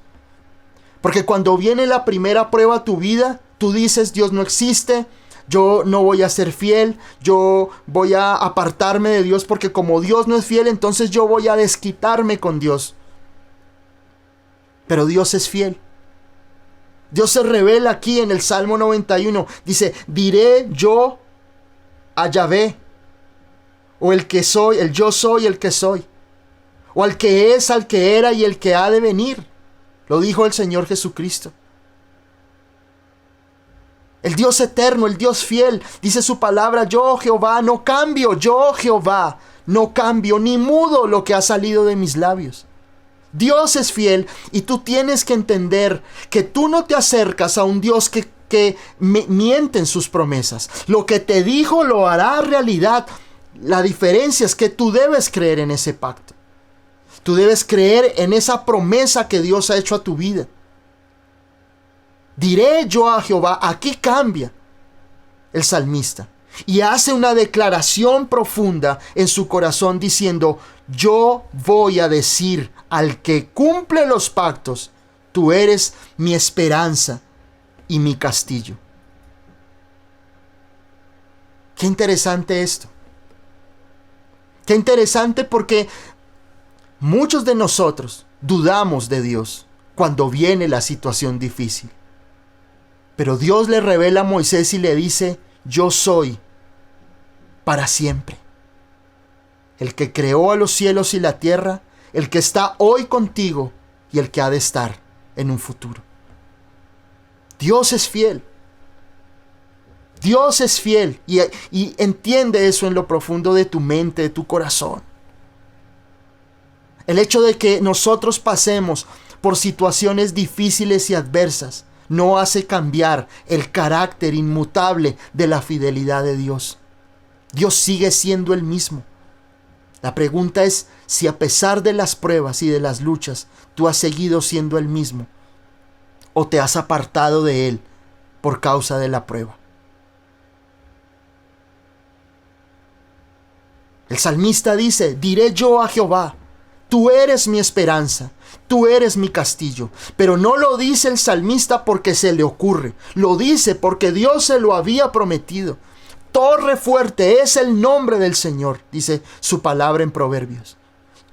Porque cuando viene la primera prueba a tu vida, tú dices, Dios no existe, yo no voy a ser fiel, yo voy a apartarme de Dios porque como Dios no es fiel, entonces yo voy a desquitarme con Dios. Pero Dios es fiel. Dios se revela aquí en el Salmo 91. Dice, diré yo a Yahvé, o el que soy, el yo soy el que soy, o al que es, al que era y el que ha de venir. Lo dijo el Señor Jesucristo. El Dios eterno, el Dios fiel, dice su palabra, yo Jehová no cambio, yo Jehová no cambio, ni mudo lo que ha salido de mis labios. Dios es fiel y tú tienes que entender que tú no te acercas a un Dios que miente en sus promesas. Lo que te dijo lo hará realidad. La diferencia es que tú debes creer en ese pacto. Tú debes creer en esa promesa que Dios ha hecho a tu vida. Diré yo a Jehová, aquí cambia el salmista y hace una declaración profunda en su corazón diciendo, yo voy a decir al que cumple los pactos, tú eres mi esperanza y mi castillo. Qué interesante esto. Qué interesante porque muchos de nosotros dudamos de Dios cuando viene la situación difícil. Pero Dios le revela a Moisés y le dice, yo soy para siempre. El que creó a los cielos y la tierra, el que está hoy contigo y el que ha de estar en un futuro. Dios es fiel. Dios es fiel y entiende eso en lo profundo de tu mente, de tu corazón. El hecho de que nosotros pasemos por situaciones difíciles y adversas no hace cambiar el carácter inmutable de la fidelidad de Dios. Dios sigue siendo el mismo. La pregunta es si a pesar de las pruebas y de las luchas, tú has seguido siendo el mismo o te has apartado de Él por causa de la prueba. El salmista dice, diré yo a Jehová, tú eres mi esperanza, tú eres mi castillo. Pero no lo dice el salmista porque se le ocurre, lo dice porque Dios se lo había prometido. Torre fuerte es el nombre del Señor, dice su palabra en Proverbios.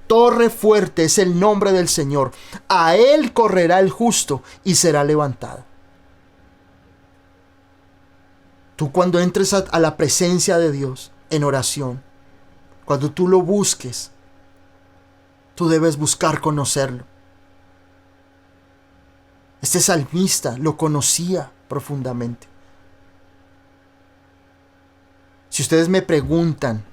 Torre fuerte es el nombre del Señor. A Él correrá el justo y será levantado. Tú cuando entres a la presencia de Dios en oración, cuando tú lo busques, tú debes buscar conocerlo. Este salmista lo conocía profundamente. Si ustedes me preguntan,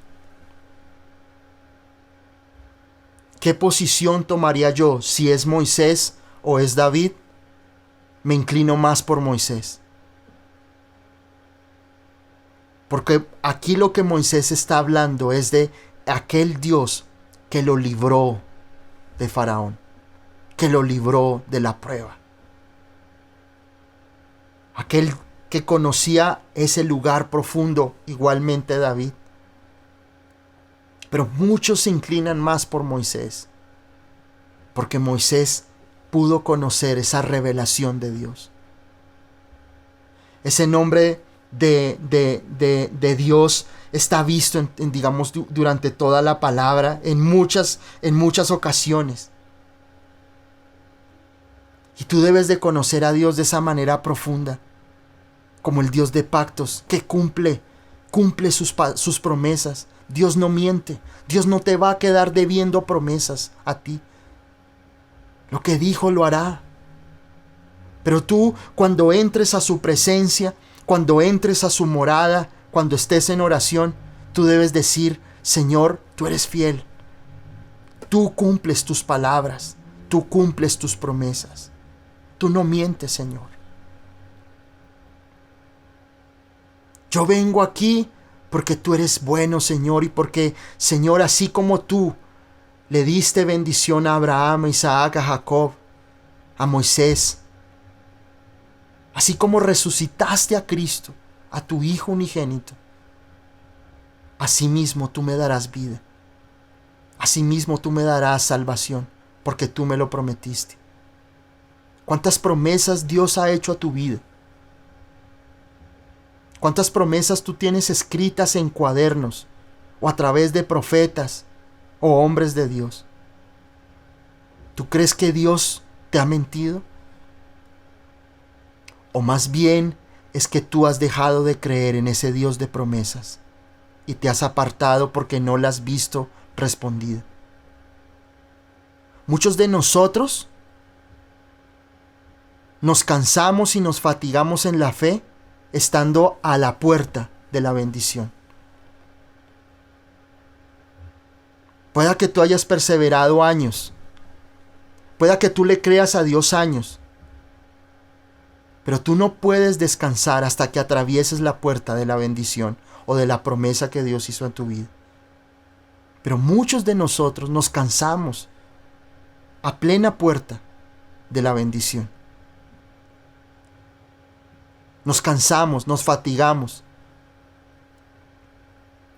¿qué posición tomaría yo si es Moisés o es David? Me inclino más por Moisés. Porque aquí lo que Moisés está hablando es de aquel Dios que lo libró de Faraón, que lo libró de la prueba. Aquel que conocía ese lugar profundo, igualmente David. Pero muchos se inclinan más por Moisés, porque Moisés pudo conocer esa revelación de Dios. Ese nombre de Dios está visto digamos, durante toda la palabra, en muchas ocasiones. Y tú debes de conocer a Dios de esa manera profunda, como el Dios de pactos, que cumple sus promesas. Dios no miente. Dios no te va a quedar debiendo promesas a ti. Lo que dijo lo hará. Pero tú, cuando entres a su presencia, cuando entres a su morada, cuando estés en oración, tú debes decir, Señor, tú eres fiel. Tú cumples tus palabras. Tú cumples tus promesas. Tú no mientes, Señor. Yo vengo aquí porque tú eres bueno, Señor, y porque, Señor, así como tú le diste bendición a Abraham, a Isaac, a Jacob, a Moisés, así como resucitaste a Cristo, a tu Hijo unigénito, asimismo tú me darás vida. Asimismo tú me darás salvación, porque tú me lo prometiste. ¿Cuántas promesas Dios ha hecho a tu vida? ¿Cuántas promesas tú tienes escritas en cuadernos o a través de profetas o hombres de Dios? ¿Tú crees que Dios te ha mentido? ¿O más bien es que tú has dejado de creer en ese Dios de promesas y te has apartado porque no la has visto respondida? Muchos de nosotros nos cansamos y nos fatigamos en la fe estando a la puerta de la bendición. Pueda que tú hayas perseverado años, pueda que tú le creas a Dios años, pero tú no puedes descansar hasta que atravieses la puerta de la bendición o de la promesa que Dios hizo en tu vida. Pero muchos de nosotros nos cansamos a plena puerta de la bendición. Nos cansamos, nos fatigamos.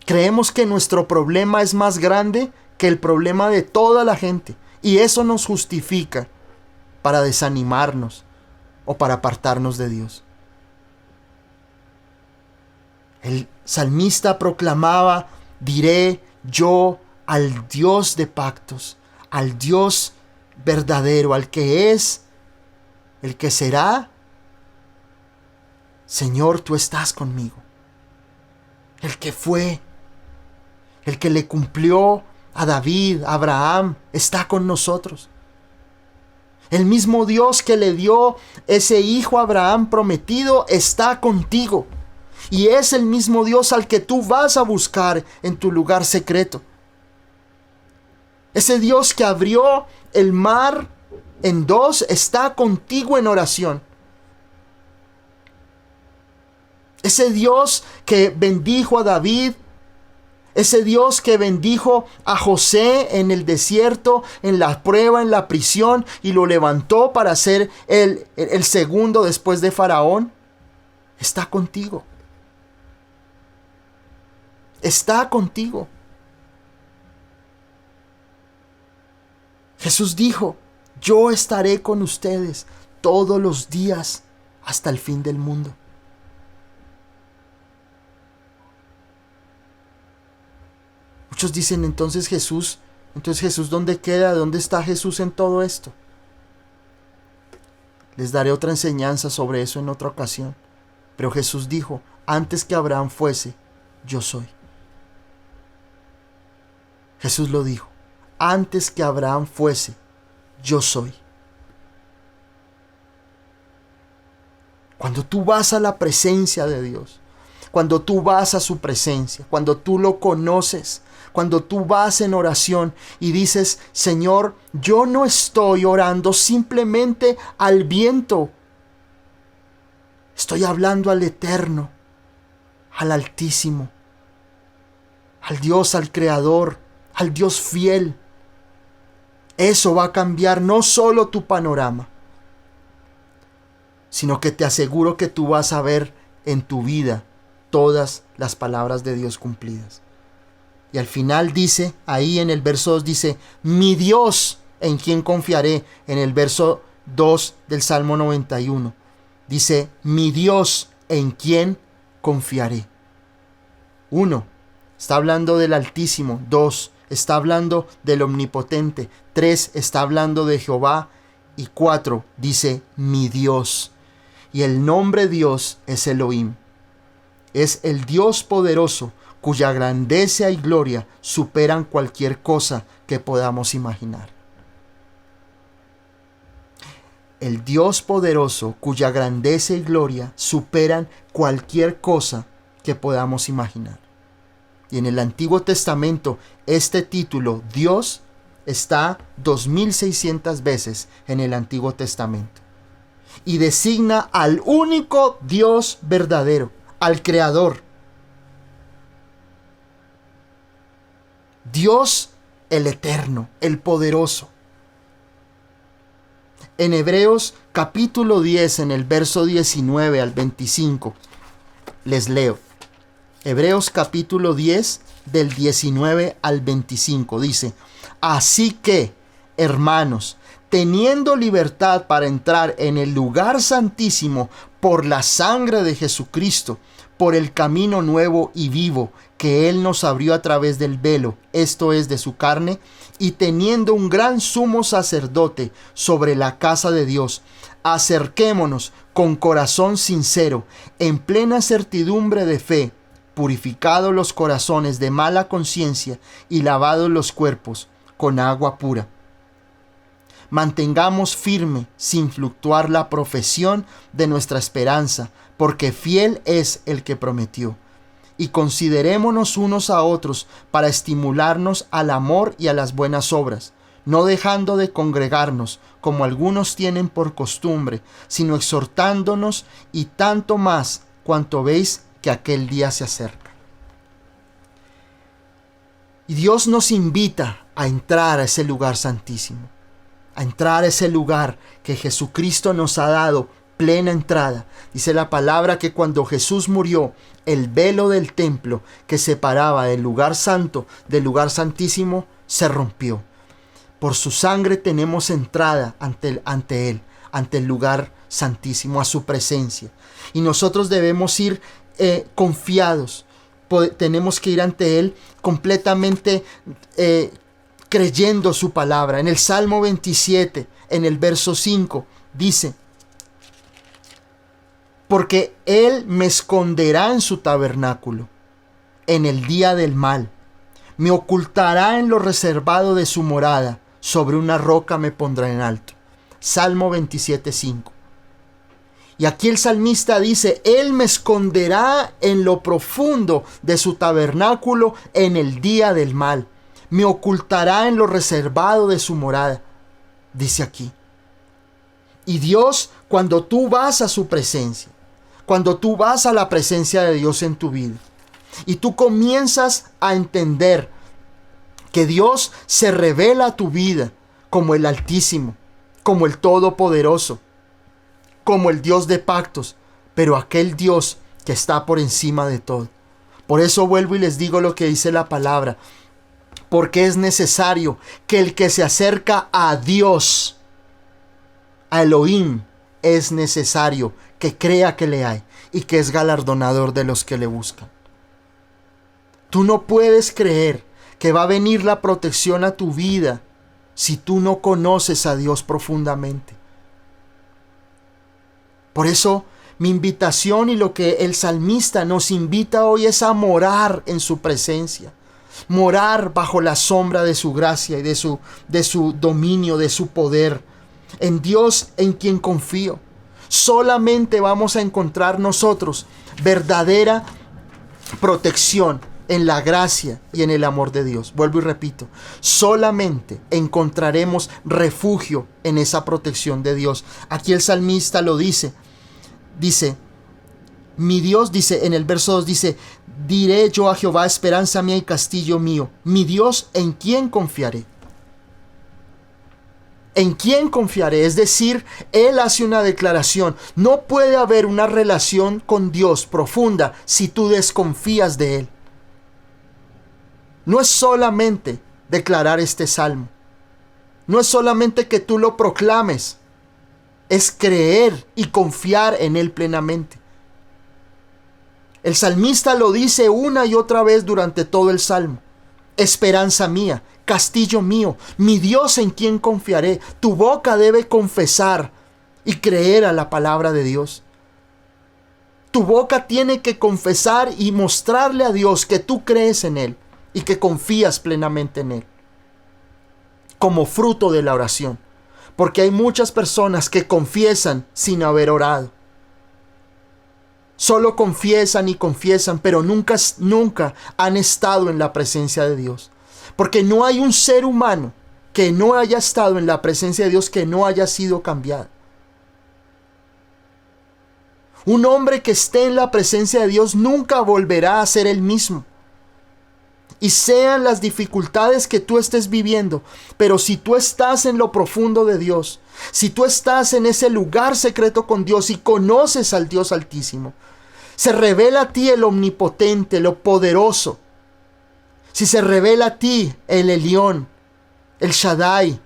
Creemos que nuestro problema es más grande que el problema de toda la gente, y eso nos justifica para desanimarnos o para apartarnos de Dios. El salmista proclamaba: diré yo al Dios de pactos, al Dios verdadero, al que es, el que será. Señor, tú estás conmigo. El que fue, el que le cumplió a David, a Abraham, está con nosotros. El mismo Dios que le dio ese hijo a Abraham prometido está contigo. Y es el mismo Dios al que tú vas a buscar en tu lugar secreto. Ese Dios que abrió el mar en dos está contigo en oración. Ese Dios que bendijo a David, ese Dios que bendijo a José en el desierto, en la prueba, en la prisión, y lo levantó para ser el segundo después de Faraón, está contigo. Está contigo. Jesús dijo: yo estaré con ustedes todos los días hasta el fin del mundo. Muchos dicen: entonces Jesús, ¿dónde queda? ¿Dónde está Jesús en todo esto? Les daré otra enseñanza sobre eso en otra ocasión. Pero Jesús dijo: antes que Abraham fuese, yo soy. Jesús lo dijo: antes que Abraham fuese, yo soy. Cuando tú vas a la presencia de Dios, cuando tú vas a su presencia, cuando tú lo conoces, cuando tú vas en oración y dices: Señor, yo no estoy orando simplemente al viento. Estoy hablando al Eterno, al Altísimo, al Dios, al Creador, al Dios fiel. Eso va a cambiar no solo tu panorama, sino que te aseguro que tú vas a ver en tu vida todas las palabras de Dios cumplidas. Y al final dice, ahí en el verso 2 dice: mi Dios, ¿en quien confiaré? En el verso 2 del Salmo 91 dice: mi Dios, ¿en quien confiaré? 1. Está hablando del Altísimo. 2. Está hablando del Omnipotente. 3. Está hablando de Jehová. Y 4. Dice: mi Dios. Y el nombre Dios es Elohim. Es el Dios poderoso, cuya grandeza y gloria superan cualquier cosa que podamos imaginar. El Dios poderoso, cuya grandeza y gloria superan cualquier cosa que podamos imaginar. Y en el Antiguo Testamento, este título, Dios, está 2600 veces en el Antiguo Testamento. Y designa al único Dios verdadero, al Creador. Dios el Eterno, el Poderoso. En Hebreos capítulo 10, en el verso 19 al 25, les leo. Hebreos capítulo 10, del 19 al 25, dice: así que, hermanos, teniendo libertad para entrar en el lugar santísimo por la sangre de Jesucristo, por el camino nuevo y vivo que Él nos abrió a través del velo, esto es, de su carne, y teniendo un gran sumo sacerdote sobre la casa de Dios, acerquémonos con corazón sincero, en plena certidumbre de fe, purificados los corazones de mala conciencia y lavados los cuerpos con agua pura. Mantengamos firme, sin fluctuar, la profesión de nuestra esperanza, porque fiel es el que prometió. Y considerémonos unos a otros para estimularnos al amor y a las buenas obras, no dejando de congregarnos, como algunos tienen por costumbre, sino exhortándonos, y tanto más cuanto veis que aquel día se acerca. Y Dios nos invita a entrar a ese lugar santísimo, a entrar a ese lugar que Jesucristo nos ha dado plena entrada. Dice la palabra que cuando Jesús murió, el velo del templo que separaba del lugar santo del lugar santísimo se rompió. Por su sangre tenemos entrada ante Él, ante el lugar santísimo, a su presencia. Y nosotros debemos ir confiados. Tenemos que ir ante Él completamente creyendo su palabra. En el Salmo 27, en el verso 5, dice: porque Él me esconderá en su tabernáculo, en el día del mal. Me ocultará en lo reservado de su morada, sobre una roca me pondrá en alto. Salmo 27:5. Y aquí el salmista dice: Él me esconderá en lo profundo de su tabernáculo en el día del mal. Me ocultará en lo reservado de su morada. Dice aquí. Y Dios, cuando tú vas a su presencia, cuando tú vas a la presencia de Dios en tu vida, y tú comienzas a entender que Dios se revela a tu vida como el Altísimo, como el Todopoderoso, como el Dios de pactos, pero aquel Dios que está por encima de todo. Por eso vuelvo y les digo lo que dice la palabra, porque es necesario que el que se acerca a Dios, a Elohim, es necesario que crea que le hay y que es galardonador de los que le buscan. Tú no puedes creer que va a venir la protección a tu vida si tú no conoces a Dios profundamente. Por eso mi invitación y lo que el salmista nos invita hoy es a morar en su presencia, morar bajo la sombra de su gracia y de su dominio, de su poder, en Dios en quien confío. Solamente vamos a encontrar nosotros verdadera protección en la gracia y en el amor de Dios. Vuelvo y repito, solamente encontraremos refugio en esa protección de Dios. Aquí el salmista lo dice, mi Dios, dice en el verso 2, dice: diré yo a Jehová, esperanza mía y castillo mío, mi Dios, ¿en quién confiaré? ¿En quién confiaré? Es decir, él hace una declaración. No puede haber una relación con Dios profunda si tú desconfías de Él. No es solamente declarar este salmo. No es solamente que tú lo proclames. Es creer y confiar en Él plenamente. El salmista lo dice una y otra vez durante todo el salmo. Esperanza mía, castillo mío, mi Dios en quien confiaré. Tu boca debe confesar y creer a la palabra de Dios. Tu boca tiene que confesar y mostrarle a Dios que tú crees en Él y que confías plenamente en Él, como fruto de la oración. Porque hay muchas personas que confiesan sin haber orado. Solo confiesan y confiesan, pero nunca han estado en la presencia de Dios. Porque no hay un ser humano que no haya estado en la presencia de Dios que no haya sido cambiado. Un hombre que esté en la presencia de Dios nunca volverá a ser el mismo. Y sean las dificultades que tú estés viviendo, pero si tú estás en lo profundo de Dios, si tú estás en ese lugar secreto con Dios y conoces al Dios Altísimo, se revela a ti el omnipotente, lo poderoso. Si se revela a ti el Elión, el Shaddai,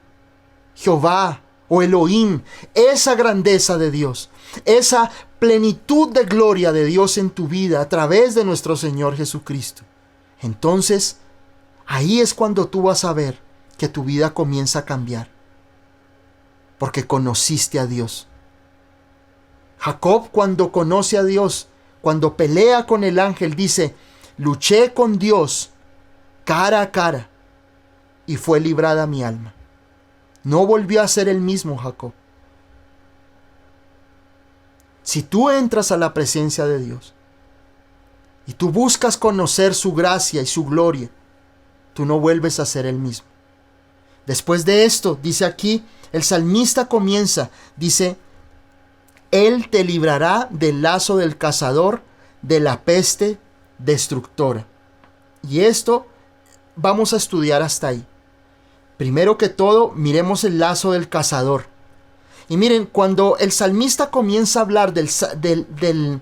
Jehová o Elohim, esa grandeza de Dios, esa plenitud de gloria de Dios en tu vida a través de nuestro Señor Jesucristo, entonces ahí es cuando tú vas a ver que tu vida comienza a cambiar, porque conociste a Dios. Jacob, cuando conoce a Dios, cuando pelea con el ángel, dice: luché con Dios cara a cara y fue librada mi alma. No volvió a ser el mismo Jacob. Si tú entras a la presencia de Dios y tú buscas conocer su gracia y su gloria, tú no vuelves a ser el mismo. Después de esto, dice aquí, el salmista comienza, dice: Él te librará del lazo del cazador, de la peste destructora. Y esto vamos a estudiar hasta ahí. Primero que todo, miremos el lazo del cazador. Y miren, cuando el salmista comienza a hablar del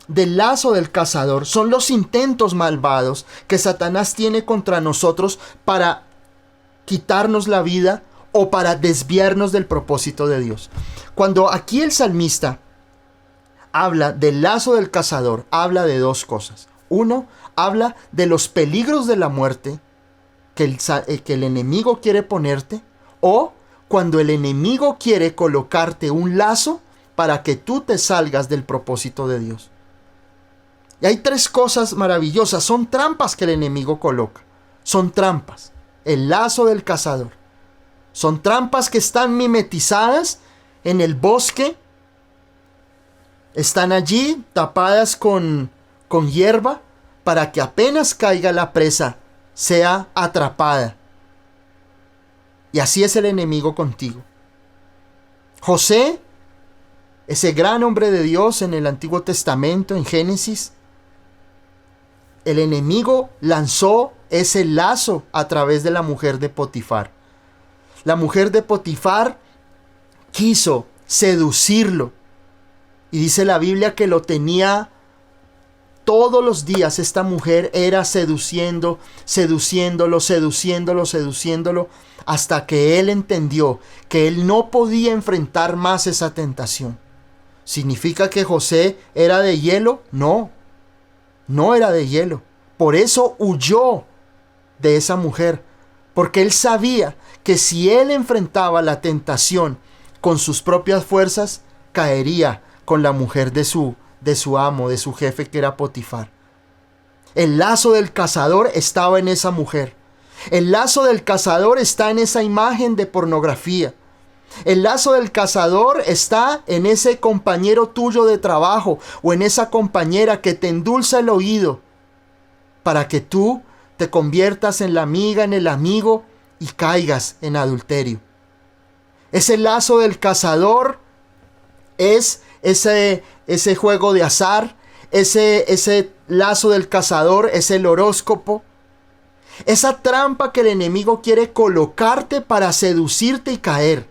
lazo del cazador, son los intentos malvados que Satanás tiene contra nosotros para quitarnos la vida o para desviarnos del propósito de Dios. Cuando aquí el salmista habla del lazo del cazador, habla de dos cosas. Uno, habla de los peligros de la muerte que el enemigo quiere ponerte, o cuando el enemigo quiere colocarte un lazo para que tú te salgas del propósito de Dios. Y hay tres cosas maravillosas, son trampas que el enemigo coloca. Son trampas. El lazo del cazador. Son trampas que están mimetizadas en el bosque. Están allí tapadas con hierba para que apenas caiga la presa sea atrapada. Y así es el enemigo contigo. José, ese gran hombre de Dios en el Antiguo Testamento, en Génesis, el enemigo lanzó ese lazo a través de la mujer de Potifar. La mujer de Potifar quiso seducirlo. Y dice la Biblia que lo tenía todos los días. Esta mujer era seduciéndolo, hasta que él entendió que él no podía enfrentar más esa tentación. ¿Significa que José era de hielo? No, no era de hielo. Por eso huyó de esa mujer, porque él sabía que si él enfrentaba la tentación con sus propias fuerzas, caería con la mujer de su amo, de su jefe, que era Potifar. El lazo del cazador estaba en esa mujer. El lazo del cazador está en esa imagen de pornografía. El lazo del cazador está en ese compañero tuyo de trabajo o en esa compañera que te endulza el oído para que tú te conviertas en la amiga, en el amigo y caigas en adulterio. Ese lazo del cazador es ese juego de azar, ese lazo del cazador es el horóscopo. Esa trampa que el enemigo quiere colocarte para seducirte y caer.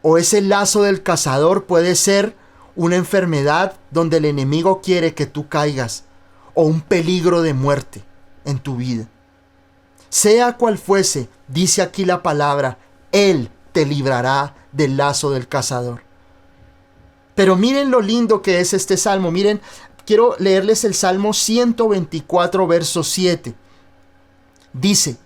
O ese lazo del cazador puede ser una enfermedad donde el enemigo quiere que tú caigas, o un peligro de muerte en tu vida. Sea cual fuese, dice aquí la palabra, Él te librará del lazo del cazador. Pero miren lo lindo que es este salmo. Miren, quiero leerles el Salmo 124, verso 7. Dice: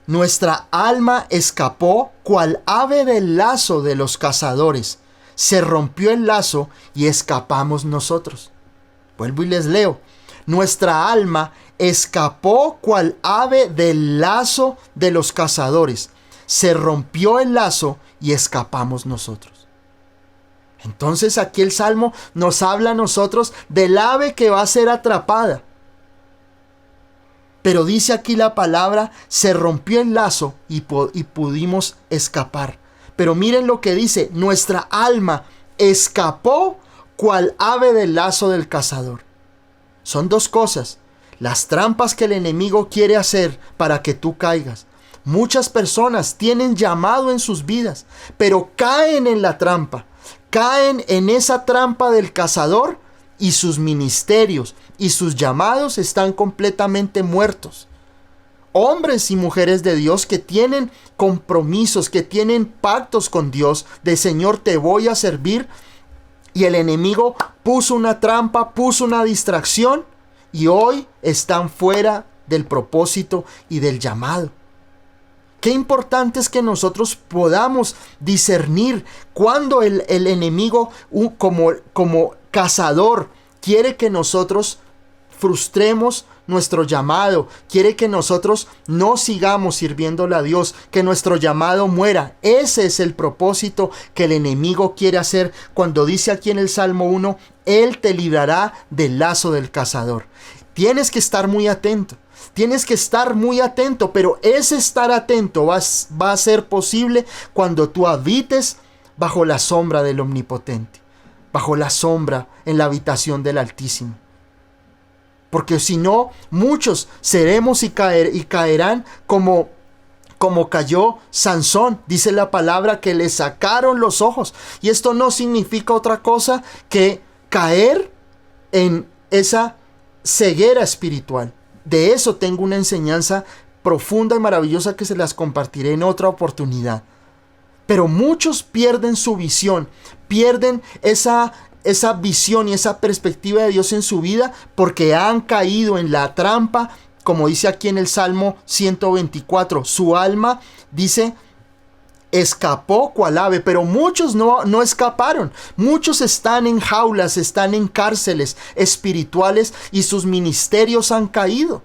nuestra alma escapó cual ave del lazo de los cazadores. Se rompió el lazo y escapamos nosotros. Vuelvo y les leo. Nuestra alma escapó cual ave del lazo de los cazadores. Se rompió el lazo y escapamos nosotros. Entonces aquí el Salmo nos habla a nosotros del ave que va a ser atrapada. Pero dice aquí la palabra, se rompió el lazo y pudimos escapar. Pero miren lo que dice, nuestra alma escapó cual ave del lazo del cazador. Son dos cosas, las trampas que el enemigo quiere hacer para que tú caigas. Muchas personas tienen llamado en sus vidas, pero caen en la trampa, caen en esa trampa del cazador y sus ministerios y sus llamados están completamente muertos. Hombres y mujeres de Dios que tienen compromisos, que tienen pactos con Dios, de Señor, te voy a servir, Y el enemigo puso una trampa, puso una distracción y hoy están fuera del propósito y del llamado. Qué importante es que nosotros podamos discernir cuando el enemigo como cazador quiere que nosotros frustremos nuestro llamado, quiere que nosotros no sigamos sirviéndole a Dios, que nuestro llamado muera. Ese es el propósito que el enemigo quiere hacer cuando dice aquí en el Salmo 1, Él te librará del lazo del cazador. Tienes que estar muy atento. Tienes que estar muy atento, pero ese estar atento va a ser posible cuando tú habites bajo la sombra del Omnipotente, bajo la sombra en la habitación del Altísimo. Porque si no, muchos seremos y caerán como cayó Sansón. Dice la palabra que le sacaron los ojos. Y esto no significa otra cosa que caer en esa ceguera espiritual. De eso tengo una enseñanza profunda y maravillosa que se las compartiré en otra oportunidad. Pero muchos pierden su visión, pierden esa visión y esa perspectiva de Dios en su vida porque han caído en la trampa, como dice aquí en el Salmo 124. Su alma, dice, escapó cual ave, pero muchos no escaparon. Muchos están en jaulas, están en cárceles espirituales y sus ministerios han caído.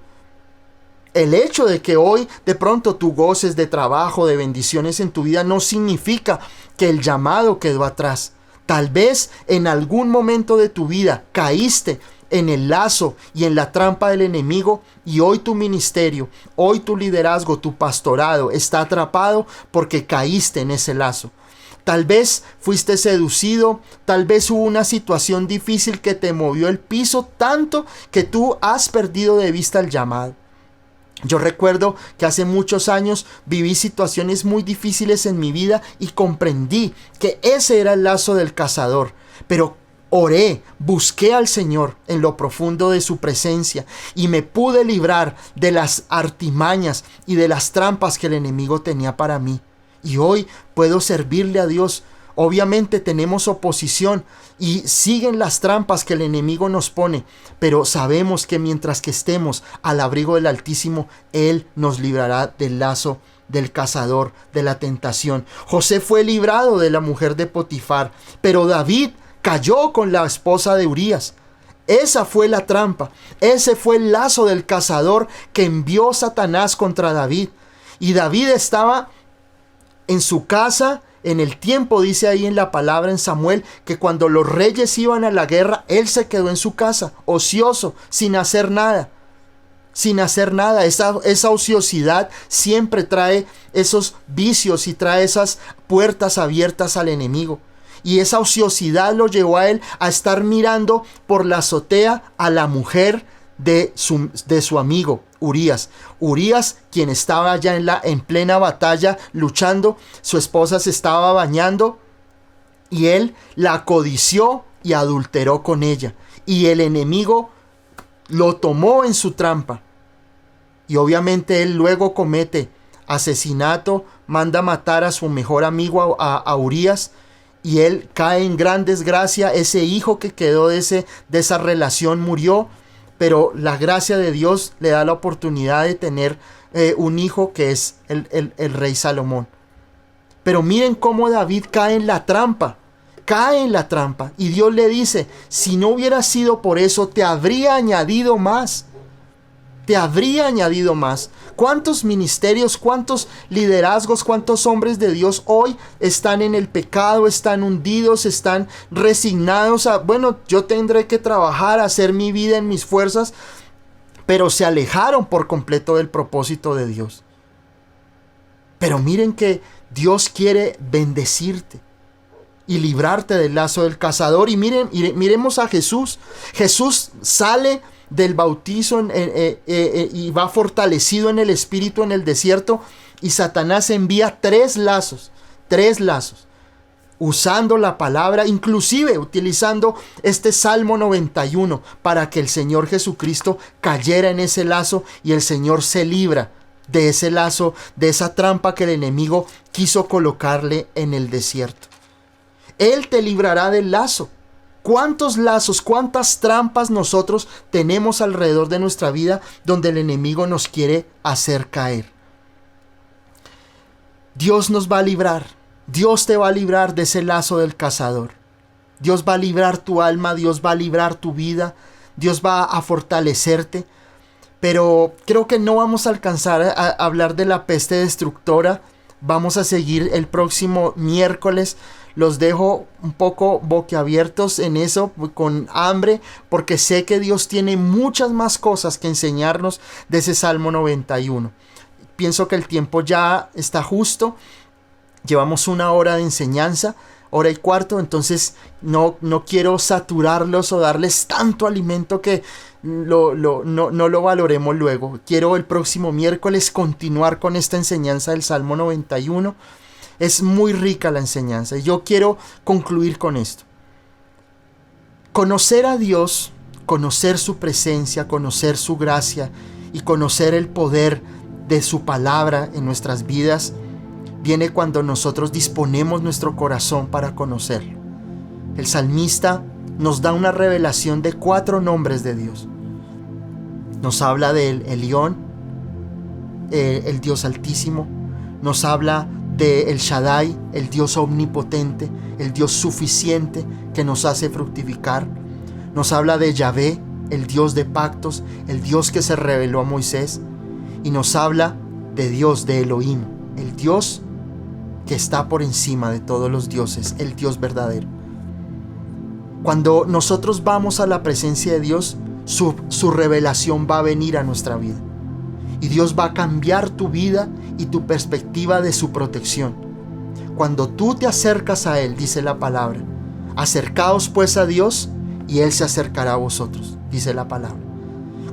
El hecho de que hoy de pronto tú goces de trabajo, de bendiciones en tu vida, no significa que el llamado quedó atrás. Tal vez en algún momento de tu vida caíste en el lazo y en la trampa del enemigo y hoy tu ministerio, hoy tu liderazgo, tu pastorado está atrapado porque caíste en ese lazo. Tal vez fuiste seducido, tal vez hubo una situación difícil que te movió el piso tanto que tú has perdido de vista el llamado. Yo recuerdo que hace muchos años viví situaciones muy difíciles en mi vida y comprendí que ese era el lazo del cazador. Pero oré, busqué al Señor en lo profundo de su presencia y me pude librar de las artimañas y de las trampas que el enemigo tenía para mí. Y hoy puedo servirle a Dios. Obviamente tenemos oposición y siguen las trampas que el enemigo nos pone, pero sabemos que mientras que estemos al abrigo del Altísimo, Él nos librará del lazo del cazador, de la tentación. José fue librado de la mujer de Potifar, pero David cayó con la esposa de Urías. Esa fue la trampa, ese fue el lazo del cazador que envió Satanás contra David. Y David estaba en su casa. En el tiempo, dice ahí en la palabra en Samuel, que cuando los reyes iban a la guerra, él se quedó en su casa, ocioso, sin hacer nada. Sin hacer nada. Esa ociosidad siempre trae esos vicios y trae esas puertas abiertas al enemigo. Y esa ociosidad lo llevó a él a estar mirando por la azotea a la mujer de su amigo Urías. Urías, quien estaba ya en plena batalla luchando, su esposa se estaba bañando y él la codició y adulteró con ella. Y el enemigo lo tomó en su trampa. Y obviamente él luego comete asesinato, manda matar a su mejor amigo a Urías. Y él cae en gran desgracia. Ese hijo que quedó de esa relación murió. Pero la gracia de Dios le da la oportunidad de tener un hijo que es el rey Salomón. Pero miren cómo David cae en la trampa. Cae en la trampa. Y Dios le dice, si no hubiera sido por eso, te habría añadido más. Te habría añadido más. ¿Cuántos ministerios, cuántos liderazgos, cuántos hombres de Dios hoy están en el pecado, están hundidos, están resignados a, bueno, yo tendré que trabajar, hacer mi vida en mis fuerzas, pero se alejaron por completo del propósito de Dios? Pero miren que Dios quiere bendecirte y librarte del lazo del cazador. Y miremos a Jesús. Jesús sale del bautizo y va fortalecido en el Espíritu en el desierto, y Satanás envía tres lazos, usando la palabra, inclusive utilizando este Salmo 91 para que el Señor Jesucristo cayera en ese lazo y el Señor se libra de ese lazo, de esa trampa que el enemigo quiso colocarle en el desierto. Él te librará del lazo. ¿Cuántos lazos, cuántas trampas nosotros tenemos alrededor de nuestra vida donde el enemigo nos quiere hacer caer? Dios nos va a librar. Dios te va a librar de ese lazo del cazador. Dios va a librar tu alma, Dios va a librar tu vida, Dios va a fortalecerte. Pero creo que no vamos a alcanzar a hablar de la peste destructora. Vamos a seguir el próximo miércoles. Los dejo un poco boquiabiertos en eso, con hambre, porque sé que Dios tiene muchas más cosas que enseñarnos de ese Salmo 91. Pienso que el tiempo ya está justo. Llevamos 1 hora de enseñanza, 1:15, entonces no quiero saturarlos o darles tanto alimento que no lo valoremos luego. Quiero el próximo miércoles continuar con esta enseñanza del Salmo 91. Es muy rica la enseñanza y yo quiero concluir con esto. Conocer a Dios, conocer su presencia, conocer su gracia y conocer el poder de su palabra en nuestras vidas viene cuando nosotros disponemos nuestro corazón para conocerlo. El salmista nos da una revelación de 4 nombres de Dios. Nos habla del Elión, el Dios Altísimo. Nos habla de El Shaddai, el Dios omnipotente, el Dios suficiente que nos hace fructificar. Nos habla de Yahvé, el Dios de pactos, el Dios que se reveló a Moisés. Y nos habla de Dios, de Elohim, el Dios que está por encima de todos los dioses, el Dios verdadero. Cuando nosotros vamos a la presencia de Dios, su revelación va a venir a nuestra vida. Y Dios va a cambiar tu vida y tu perspectiva de su protección. Cuando tú te acercas a Él, dice la palabra, acercaos pues a Dios y Él se acercará a vosotros, dice la palabra.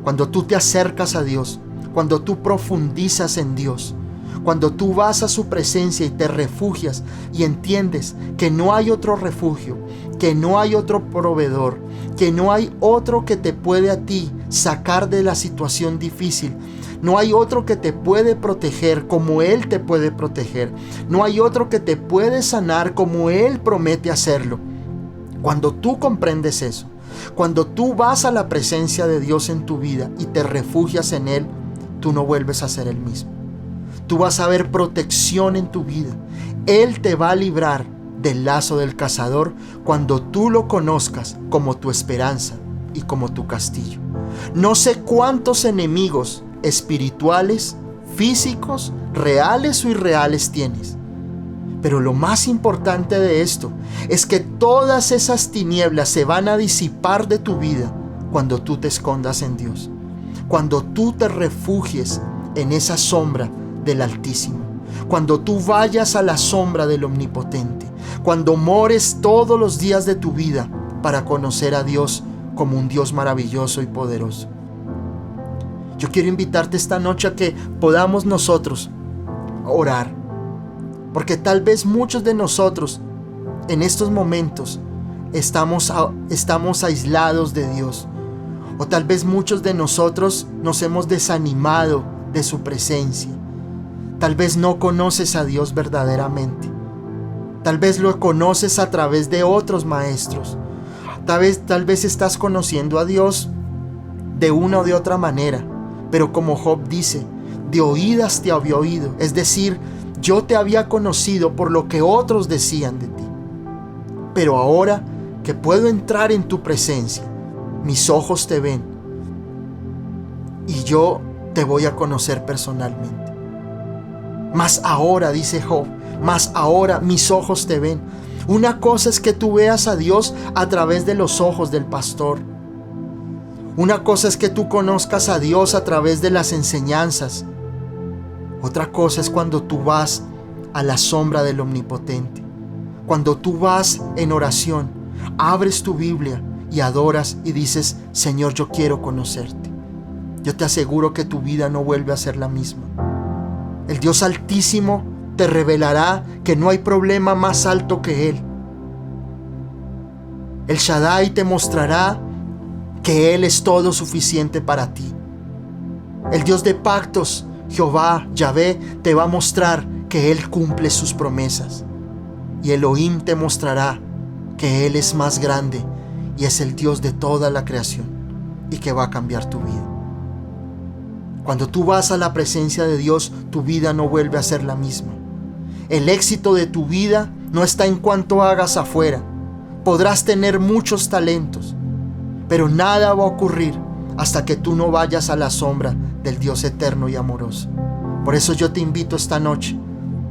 Cuando tú te acercas a Dios, cuando tú profundizas en Dios, cuando tú vas a su presencia y te refugias y entiendes que no hay otro refugio, que no hay otro proveedor, que no hay otro que te puede a ti sacar de la situación difícil, no hay otro que te puede proteger como Él te puede proteger, no hay otro que te puede sanar como Él promete hacerlo. Cuando tú comprendes eso, cuando tú vas a la presencia de Dios en tu vida y te refugias en Él, tú no vuelves a ser el mismo. Tú vas a ver protección en tu vida. Él te va a librar del lazo del cazador cuando tú lo conozcas como tu esperanza y como tu castillo. No sé cuántos enemigos espirituales, físicos, reales o irreales tienes. Pero lo más importante de esto es que todas esas tinieblas se van a disipar de tu vida cuando tú te escondas en Dios. Cuando tú te refugies en esa sombra del Altísimo, cuando tú vayas a la sombra del Omnipotente, cuando mores todos los días de tu vida para conocer a Dios como un Dios maravilloso y poderoso. Yo quiero invitarte esta noche a que podamos nosotros orar, porque tal vez muchos de nosotros en estos momentos estamos aislados de Dios, o tal vez muchos de nosotros nos hemos desanimado de su presencia. Tal vez no conoces a Dios verdaderamente. Tal vez lo conoces a través de otros maestros. Tal vez estás conociendo a Dios de una o de otra manera. Pero como Job dice, de oídas te había oído. Es decir, yo te había conocido por lo que otros decían de ti. Pero ahora que puedo entrar en tu presencia, mis ojos te ven. Y yo te voy a conocer personalmente. Mas ahora, dice Job, mas ahora mis ojos te ven. Una cosa es que tú veas a Dios a través de los ojos del pastor. Una cosa es que tú conozcas a Dios a través de las enseñanzas. Otra cosa es cuando tú vas a la sombra del Omnipotente. Cuando tú vas en oración, abres tu Biblia y adoras y dices, Señor, yo quiero conocerte. Yo te aseguro que tu vida no vuelve a ser la misma. El Dios Altísimo te revelará que no hay problema más alto que Él. El Shaddai te mostrará que Él es todo suficiente para ti. El Dios de pactos, Jehová, Yahvé, te va a mostrar que Él cumple sus promesas. Y Elohim te mostrará que Él es más grande y es el Dios de toda la creación y que va a cambiar tu vida. Cuando tú vas a la presencia de Dios, tu vida no vuelve a ser la misma. El éxito de tu vida no está en cuanto hagas afuera. Podrás tener muchos talentos, pero nada va a ocurrir hasta que tú no vayas a la sombra del Dios eterno y amoroso. Por eso yo te invito esta noche.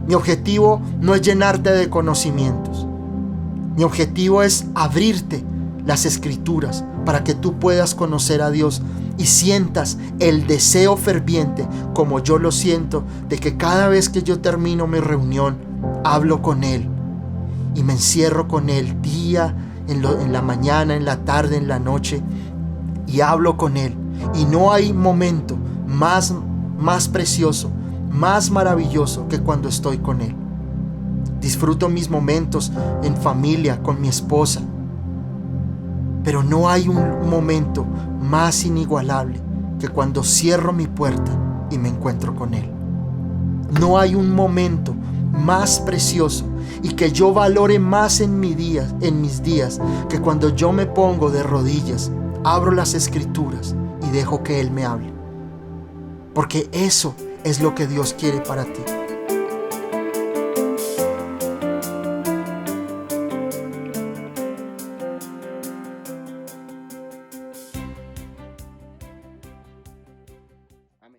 Mi objetivo no es llenarte de conocimientos. Mi objetivo es abrirte las Escrituras para que tú puedas conocer a Dios y sientas el deseo ferviente, como yo lo siento, de que cada vez que yo termino mi reunión, hablo con Él y me encierro con Él en la mañana, en la tarde, en la noche, y hablo con Él. Y no hay momento más precioso, más maravilloso que cuando estoy con Él. Disfruto mis momentos en familia, con mi esposa, pero no hay un momento más inigualable que cuando cierro mi puerta y me encuentro con Él. No hay un momento más precioso y que yo valore más en mis días que cuando yo me pongo de rodillas, abro las Escrituras y dejo que Él me hable. Porque eso es lo que Dios quiere para ti.